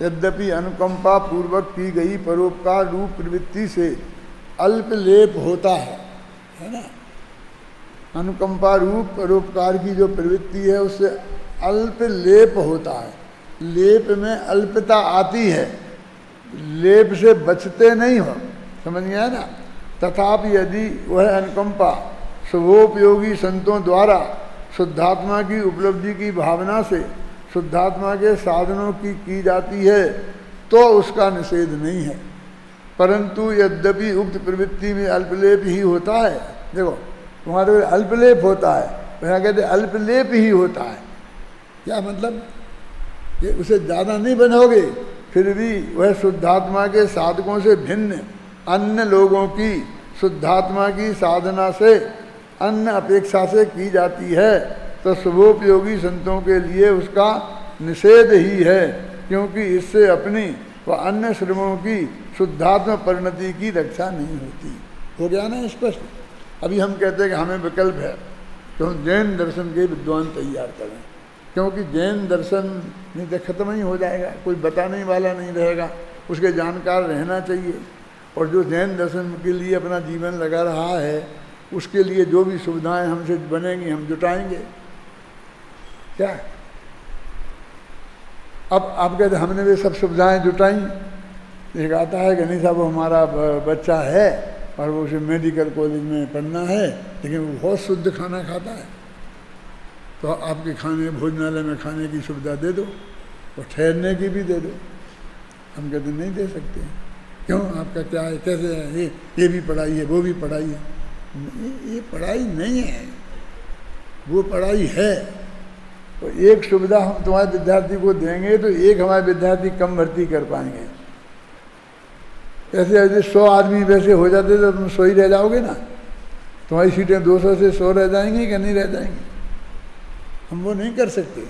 यद्यपि अनुकंपा पूर्वक की गई परोपकार रूप प्रवृत्ति से अल्प लेप होता है ना। अनुकंपा रूप परोपकार की जो प्रवृत्ति है उससे अल्प लेप होता है। लेप में अल्पता आती है, लेप से बचते नहीं हो, समझ गया ना। तथापि यदि वह अनुकंपा शुभोपयोगी संतों द्वारा शुद्धात्मा की उपलब्धि की भावना से शुद्धात्मा के साधनों की जाती है, तो उसका निषेध नहीं है। परंतु यद्यपि उक्त प्रवृत्ति में अल्पलेप ही होता है, देखो तुम्हारे अल्पलेप होता है, यहाँ कहते अल्पलेप ही होता है। क्या मतलब? ये उसे ज़्यादा नहीं बनोगे, फिर भी वह शुद्धात्मा के साधकों से भिन्न अन्य लोगों की शुद्धात्मा की साधना से अन्य अपेक्षा से की जाती है, तो शुभोपयोगी संतों के लिए उसका निषेध ही है, क्योंकि इससे अपनी व अन्य श्रमों की शुद्धात्मा परिणति की रक्षा नहीं होती। हो गया ना स्पष्ट? अभी हम कहते हैं कि हमें विकल्प है तो हम जैन दर्शन के विद्वान तैयार करें, क्योंकि जैन दर्शन नहीं तो खत्म ही हो जाएगा, कोई बताने वाला नहीं रहेगा, उसके जानकार रहना चाहिए। और जो जैन दर्शन के लिए अपना जीवन लगा रहा है, उसके लिए जो भी सुविधाएं हमसे बनेंगी हम जुटाएंगे। क्या अब आप कहते हमने वे सब सुविधाएं जुटाई। एक आता है कि नहीं साहब वो हमारा बच्चा है और वो उसे मेडिकल कॉलेज में पढ़ना है, लेकिन वो बहुत शुद्ध खाना खाता है, तो आपके खाने भोजनालय में खाने की सुविधा दे दो और ठहरने की भी दे दो। हम कहते नहीं दे सकते। क्यों? आपका क्या है, कैसे है, ये भी पढ़ाई है, वो भी पढ़ाई है। ये पढ़ाई नहीं है, वो पढ़ाई है। तो एक सुविधा हम तुम्हारे विद्यार्थी को देंगे तो एक हमारे विद्यार्थी कम भर्ती कर पाएंगे। ऐसे यदि 100 आदमी वैसे हो जाते तो तुम 100 ही रह जाओगे ना, तुम्हारी सीटें 200 से 100 रह जाएंगी कि नहीं रह जाएंगी? हम वो नहीं कर सकते।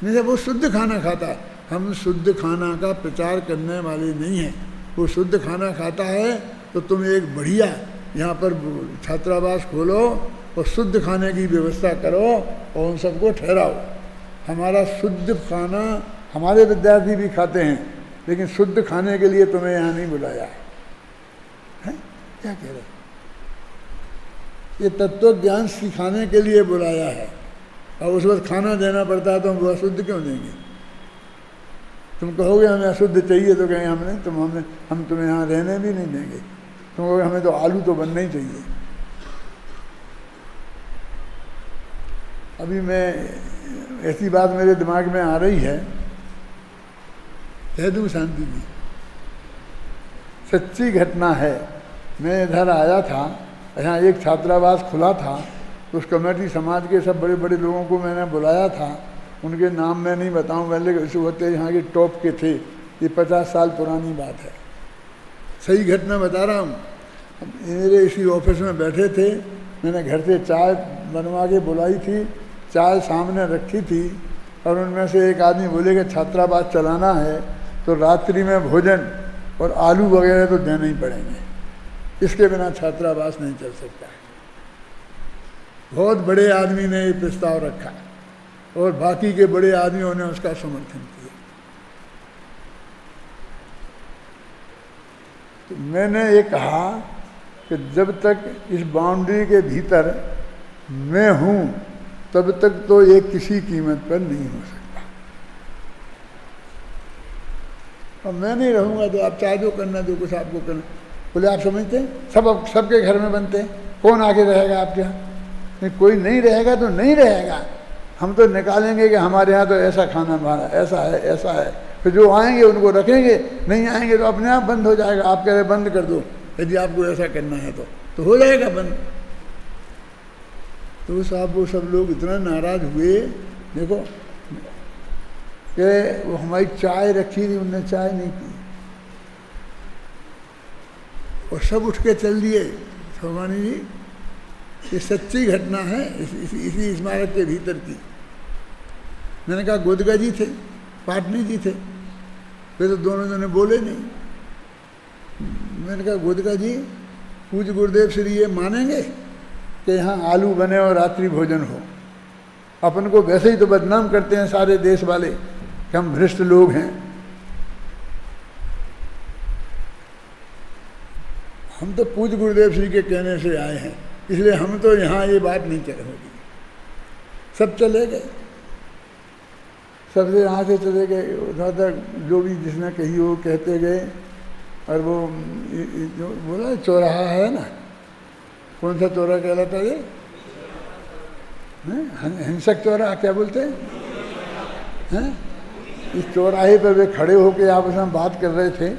नहीं तो वो शुद्ध खाना खाता है, हम शुद्ध खाना का प्रचार करने वाले नहीं हैं। वो शुद्ध खाना खाता है तो तुम एक बढ़िया यहाँ पर छात्रावास खोलो और शुद्ध खाने की व्यवस्था करो और उन सबको ठहराओ। हमारा शुद्ध खाना हमारे विद्यार्थी भी खाते हैं, लेकिन शुद्ध खाने के लिए तुम्हें यहाँ नहीं बुलाया है। क्या कह रहे? ये तत्व ज्ञान सिखाने के लिए बुलाया है, और उस वक्त खाना देना पड़ता है तो हम वो अशुद्ध क्यों देंगे? तुम कहोगे हमें अशुद्ध चाहिए तो कहेंगे हम तुम्हें यहाँ रहने भी नहीं देंगे। तुम कहोगे हमें तो आलू तो बनना ही चाहिए। अभी मैं ऐसी बात मेरे दिमाग में आ रही है, कह दूँ शांति जी, सच्ची घटना है। मैं इधर आया था, यहाँ एक छात्रावास खुला था, तो उस कमेटी समाज के सब बड़े बड़े लोगों को मैंने बुलाया था। उनके नाम मैं नहीं बताऊँ, लेकिन इस वक्त यहाँ के टॉप के थे। ये 50 साल पुरानी बात है, सही घटना बता रहा हूँ। मेरे इसी ऑफिस में बैठे थे, मैंने घर से चाय बनवा के बुलाई थी, चाय सामने रखी थी, और उनमें से एक आदमी बोले कि छात्रावास चलाना है तो रात्रि में भोजन और आलू वगैरह तो देने ही पड़ेंगे, इसके बिना छात्रावास नहीं चल सकता। बहुत बड़े आदमी ने ये प्रस्ताव रखा और बाकी के बड़े आदमियों ने उसका समर्थन किया। तो मैंने ये कहा कि जब तक इस बाउंड्री के भीतर मैं हूँ तब तक तो ये किसी कीमत पर नहीं हो सकता, और मैं नहीं रहूँगा तो आप चाहे जो करना, जो कुछ आपको करना। बोले आप समझते हैं सबके घर में बनते हैं, कौन आगे रहेगा आपके यहाँ? नहीं, कोई नहीं रहेगा तो नहीं रहेगा। हम तो निकालेंगे कि हमारे यहाँ तो ऐसा खाना हमारा ऐसा है ऐसा है, फिर जो आएंगे उनको रखेंगे, नहीं आएंगे तो अपने आप बंद हो जाएगा। आप कह रहे बंद कर दो, यदि आपको ऐसा करना है तो हो जाएगा बंद। तो साहब वो सब लोग इतना नाराज हुए, देखो कि वो हमारी चाय रखी थी, उनने चाय नहीं पी और सब उठ के चल दिए। भगवानी जी, ये सच्ची घटना है, इसी स्मारक के भीतर की। मैंने कहा गोदगा जी थे, पाटनी जी थे, वे तो दोनों जने बोले नहीं। मैंने कहा गोदगा जी, पूज्य गुरुदेव श्री ये मानेंगे कि यहाँ आलू बने और रात्रि भोजन हो? अपन को वैसे ही तो बदनाम करते हैं सारे देश वाले कि हम भ्रष्ट लोग हैं। हम तो पूज्य गुरुदेव श्री के कहने से आए हैं, इसलिए हम तो यहाँ ये बात नहीं चल होगी। सब चले गए, सबसे यहाँ से चले गए उधर तक, जो भी जिसने कही वो कहते गए। और वो जो बोला चौराहा है ना, कौन सा चौराहा कहलाता है? हिंसक चौराहा क्या बोलते हैं? इस चौराहे पर वे खड़े होकर आपस में बात कर रहे थे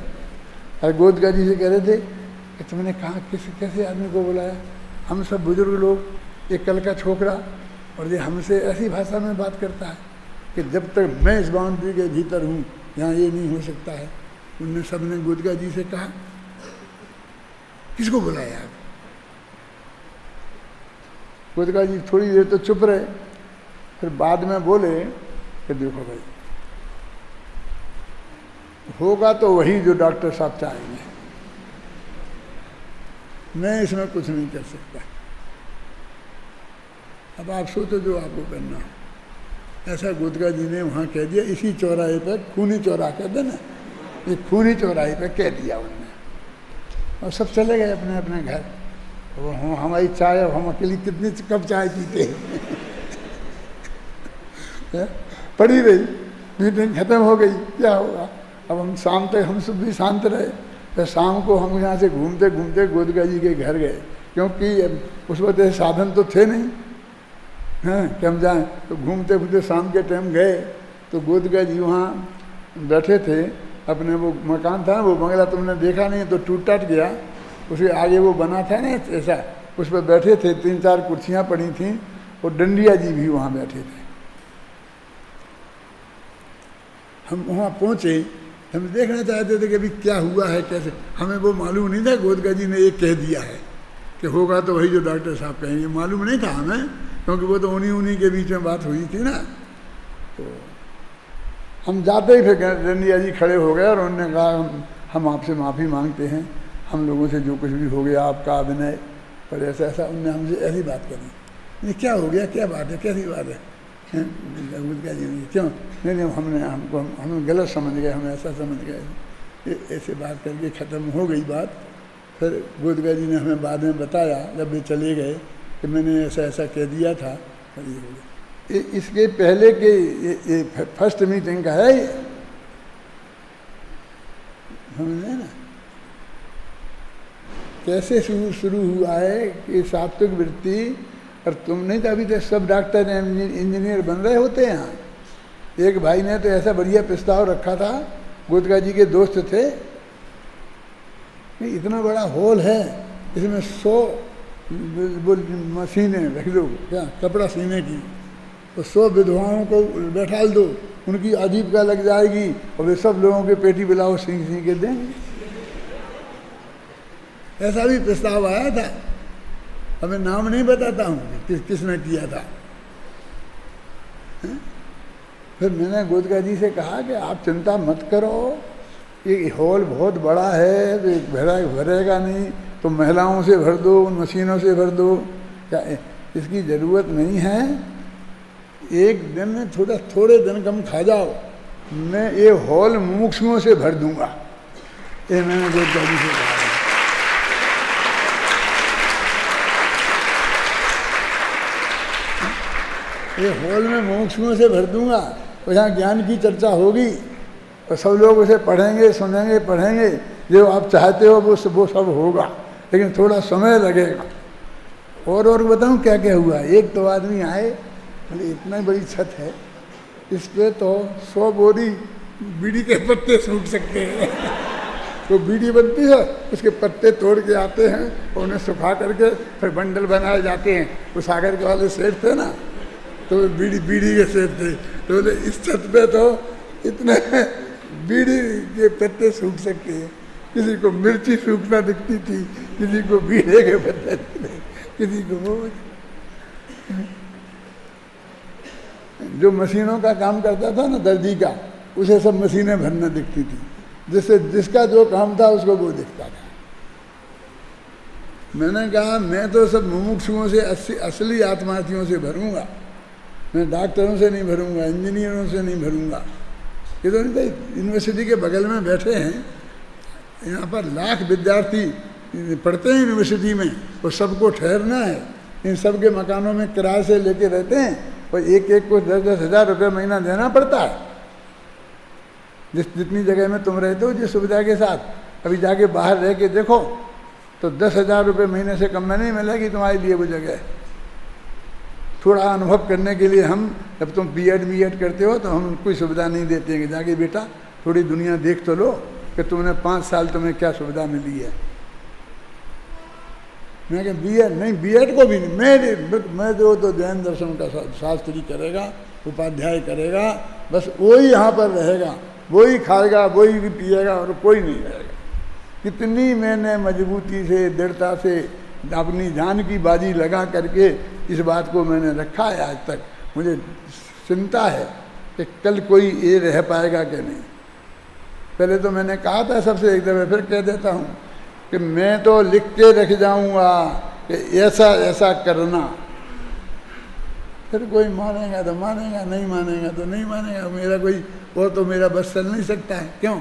और गोदका जी से कह रहे थे कि तुमने कहाँ कैसे आदमी को बुलाया? हम सब बुजुर्ग लोग, एक कल का छोकरा, और ये हमसे ऐसी भाषा में बात करता है कि जब तक मैं इस बाउंड्री के भीतर हूँ यहाँ ये नहीं हो सकता है। उनने सब ने गोदका जी से कहा, किसको बुलाया आप? गोदका जी थोड़ी देर तो चुप रहे, फिर बाद में बोले कि देखो भाई, होगा तो वही जो डॉक्टर साहब चाहेंगे, मैं इसमें कुछ नहीं कर सकता। अब आप सोचो जो आपको करना हो। ऐसा गोदका जी ने वहाँ कह दिया, इसी चौराहे पर, खूनी चौराहा कहते ना, ये खूनी चौराहे पर कह दिया उन्होंने, और सब चले गए अपने अपने घर। वो हमारी चाय, अब हम अकेली कितनी कप चाय पीते हैं पड़ी रही, मीटिंग खत्म हो गई, क्या होगा? अब हम शाम तक हम सब भी शांत रहे। फिर शाम को हम यहाँ से घूमते घूमते गोदका जी के घर गए, क्योंकि उस वक्त ऐसे साधन तो थे नहीं हैं कि हम जाएँ। तो घूमते घूमते शाम के टाइम गए तो गोदका जी वहाँ बैठे थे अपने, वो मकान था ना, वो बंगला तुमने देखा नहीं तो टूट टाट गया, उसके आगे वो बना था ना ऐसा, उस पर बैठे थे, 3-4 कुर्सियाँ पड़ी थीं, और डंडिया जी भी वहाँ बैठे थे। हम वहाँ पहुँचे, हम देखना चाहते थे कि अभी क्या हुआ है, कैसे, हमें वो मालूम नहीं था गोदका जी ने ये कह दिया है कि होगा तो वही जो डॉक्टर साहब कहेंगे, मालूम नहीं था हमें, क्योंकि वो तो उन्हीं के बीच में बात हुई थी ना। तो हम जाते ही फिर डंडिया जी खड़े हो गए और उन्होंने कहा, हम आपसे माफ़ी मांगते हैं, हम लोगों से जो कुछ भी हो गया आपका अभिनय पर ऐसा ऐसा। उनने हमसे ऐसी बात करी, ये क्या हो गया, क्या बात है, कैसी बात है? गोदका जी ने, क्यों? नहीं हम गलत समझ गए, हम ऐसा समझ गए, ऐसे बात करके ख़त्म हो गई बात। फिर गोदका जी ने हमें बाद में बताया जब वे चले गए कि मैंने ऐसा ऐसा कह दिया था। इसके पहले के ये फर्स्ट मीटिंग का है ये, समझे ना कैसे शुरू हुआ है कि सात्विक वृत्ति। और तुम नहीं तो अभी तो सब डॉक्टर इंजीनियर बन रहे होते हैं यहाँ। एक भाई ने तो ऐसा बढ़िया प्रस्ताव रखा था, गोदका जी के दोस्त थे, इतना बड़ा हॉल है, इसमें 100 मशीनें रख दो, क्या कपड़ा सीने की, तो 100 विधवाओं को बैठा दो, उनकी आजीविका लग जाएगी, और वे सब लोगों के पेटी ब्लाउज सी के देंगे। ऐसा भी प्रस्ताव आया था, हमें नाम नहीं बताता हूँ किसने किया था। फिर मैंने गोदका जी से कहा कि आप चिंता मत करो, ये हॉल बहुत बड़ा है, भरेगा नहीं, तो महिलाओं से भर दो, उन मशीनों से भर दो, क्या इसकी ज़रूरत नहीं है। एक दिन में थोड़े दिन कम खा जाओ, मैं ये हॉल मुमुक्षुओं से भर दूंगा, ये मैंने गोदका जी से कहा। ये हॉल में मुमुक्षुओं से भर दूंगा, और यहाँ ज्ञान की चर्चा होगी, और सब लोग उसे पढ़ेंगे, सुनेंगे, पढ़ेंगे, जो आप चाहते हो वो सब होगा, लेकिन थोड़ा समय लगेगा। और बताऊँ क्या क्या हुआ। एक तो आदमी आए, बोले इतना बड़ी छत है, इस पर तो 100 बोरी बीड़ी के पत्ते सूख सकते हैं। तो बीड़ी बनती है, उसके पत्ते तोड़ के आते हैं और उन्हें सुखा करके फिर बंडल बनाए जाते हैं। वो सागर के वाले सेठ थे ना, तो बीड़ी के सेठ थे, तो बोले इस छत पे तो इतने बीड़ी के पत्ते सूख सकते हैं। किसी को मिर्ची सूखना दिखती थी, किसी को बीड़े के पत्ते, किसी को वो। जो मशीनों का काम करता था ना, दर्जी का, उसे सब मशीनें भरना दिखती थी, जिसका जो काम था उसको वो दिखता था। मैंने कहा मैं तो सब मुमुक्षुओं से असली आत्मार्थियों से भरूंगा, मैं डॉक्टरों से नहीं भरूंगा, इंजीनियरों से नहीं भरूंगा। ये तो नहीं, यूनिवर्सिटी के बगल में बैठे हैं, यहाँ पर लाख विद्यार्थी पढ़ते हैं यूनिवर्सिटी में, और सबको ठहरना है, इन सब के मकानों में किराए से लेके रहते हैं, और एक को 10-10 हज़ार रुपये महीना देना पड़ता है। जितनी जगह में तुम रहते हो, जिस सुविधा के साथ, अभी जाके बाहर रह के देखो तो 10,000 रुपये महीने से कम में नहीं मिलेगी तुम्हारे लिए वो जगह। थोड़ा अनुभव करने के लिए हम, जब तुम बीएड करते हो तो हम कोई सुविधा नहीं देते हैं कि जाके बेटा थोड़ी दुनिया देख तो लो कि तुमने 5 साल तुम्हें क्या सुविधा मिली है। मैं कह बीएड नहीं, बीएड को भी नहीं, मैं जो तो जैन दर्शन का शास्त्री करेगा, उपाध्याय करेगा, बस वही यहाँ पर रहेगा, वही खाएगा, वही भी पिएगा और कोई नहीं रहेगा। कितनी मैंने मजबूती से, दृढ़ता से अपनी जान की बाजी लगा करके इस बात को मैंने रखा है आज तक। मुझे चिंता है कि कल कोई ये रह पाएगा कि नहीं। पहले तो मैंने कहा था सबसे, एक दफ़े फिर कह देता हूँ कि मैं तो लिख के रख जाऊँगा कि ऐसा ऐसा करना, फिर कोई मानेगा तो मानेगा, नहीं मानेगा तो नहीं मानेगा। मेरा कोई वो तो मेरा बस चल नहीं सकता है। क्यों?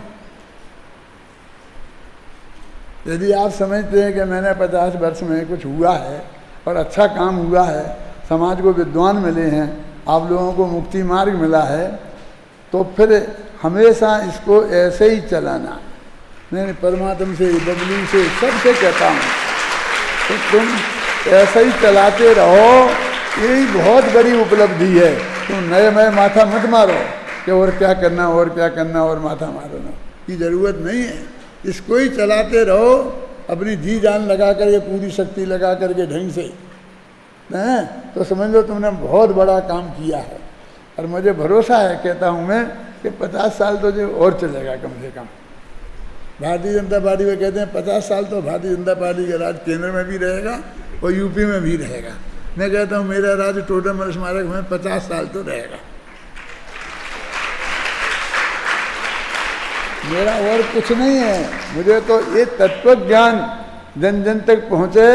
यदि आप समझते हैं कि मैंने 50 वर्ष में कुछ हुआ है और अच्छा काम हुआ है, समाज को विद्वान मिले हैं, आप लोगों को मुक्ति मार्ग मिला है, तो फिर हमेशा इसको ऐसे ही चलाना। मैं परमात्मा से, बबली से, सबसे कहता हूँ तो तुम ऐसे ही चलाते रहो, यही बहुत बड़ी उपलब्धि है। तुम नए माथा मत मारो कि और क्या करना और क्या करना और माथा मारना की ज़रूरत नहीं है। इसको ही चलाते रहो, अपनी जी जान लगा करके, पूरी शक्ति लगा करके ढंग से, हैं तो समझ लो तुमने बहुत बड़ा काम किया है। और मुझे भरोसा है, कहता हूँ मैं, कि 50 साल तो जो और चलेगा कम से कम। भारतीय जनता पार्टी में कहते हैं 50 साल तो भारतीय जनता पार्टी का राज केंद्र में भी रहेगा और यूपी में भी रहेगा। मैं कहता हूँ मेरा राज टोडरमल स्मारक में 50 साल तो रहेगा। मेरा और कुछ नहीं है। मुझे तो ये तत्व ज्ञान जन जन तक पहुँचे,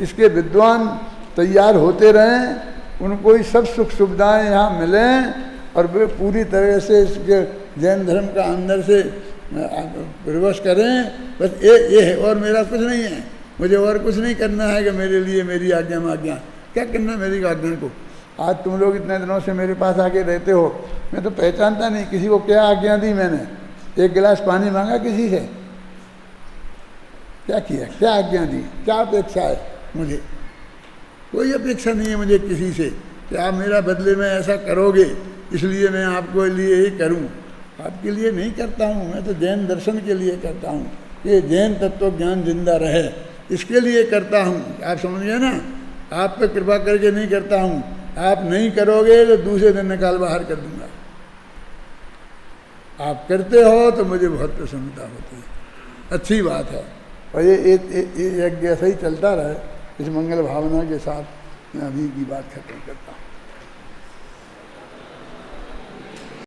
इसके विद्वान तैयार होते रहें, उनको ही सब सुख सुविधाएं यहाँ मिलें और वे पूरी तरह से इसके जैन धर्म का अंदर से प्रवेश करें। बस ये है, और मेरा कुछ नहीं है। मुझे और कुछ नहीं करना है कि मेरे लिए मेरी आज्ञा माज्ञा क्या करना मेरी आज्ञा को। आज तुम लोग इतने दिनों से मेरे पास आके रहते हो, मैं तो पहचानता नहीं किसी को क्या आज्ञा दी मैंने। एक गिलास पानी मांगा किसी से? क्या किया? क्या आज्ञा दी? क्या अपेक्षा है मुझे? कोई अपेक्षा नहीं है मुझे किसी से कि आप मेरा बदले में ऐसा करोगे इसलिए मैं आपको लिए ही करूं। आपके लिए नहीं करता हूं, मैं तो जैन दर्शन के लिए करता हूं, ये जैन तत्व ज्ञान जिंदा रहे इसके लिए करता हूं। आप समझिए ना, आप पे कृपा करके नहीं करता हूं। आप नहीं करोगे तो दूसरे दिन निकाल बाहर कर दूंगा। आप करते हो तो मुझे बहुत प्रसन्नता होती है, अच्छी बात है। और ये यज्ञ ऐसा ही चलता रहे, इस मंगल भावना के साथ मैं अभी की बात खत्म करता हूँ।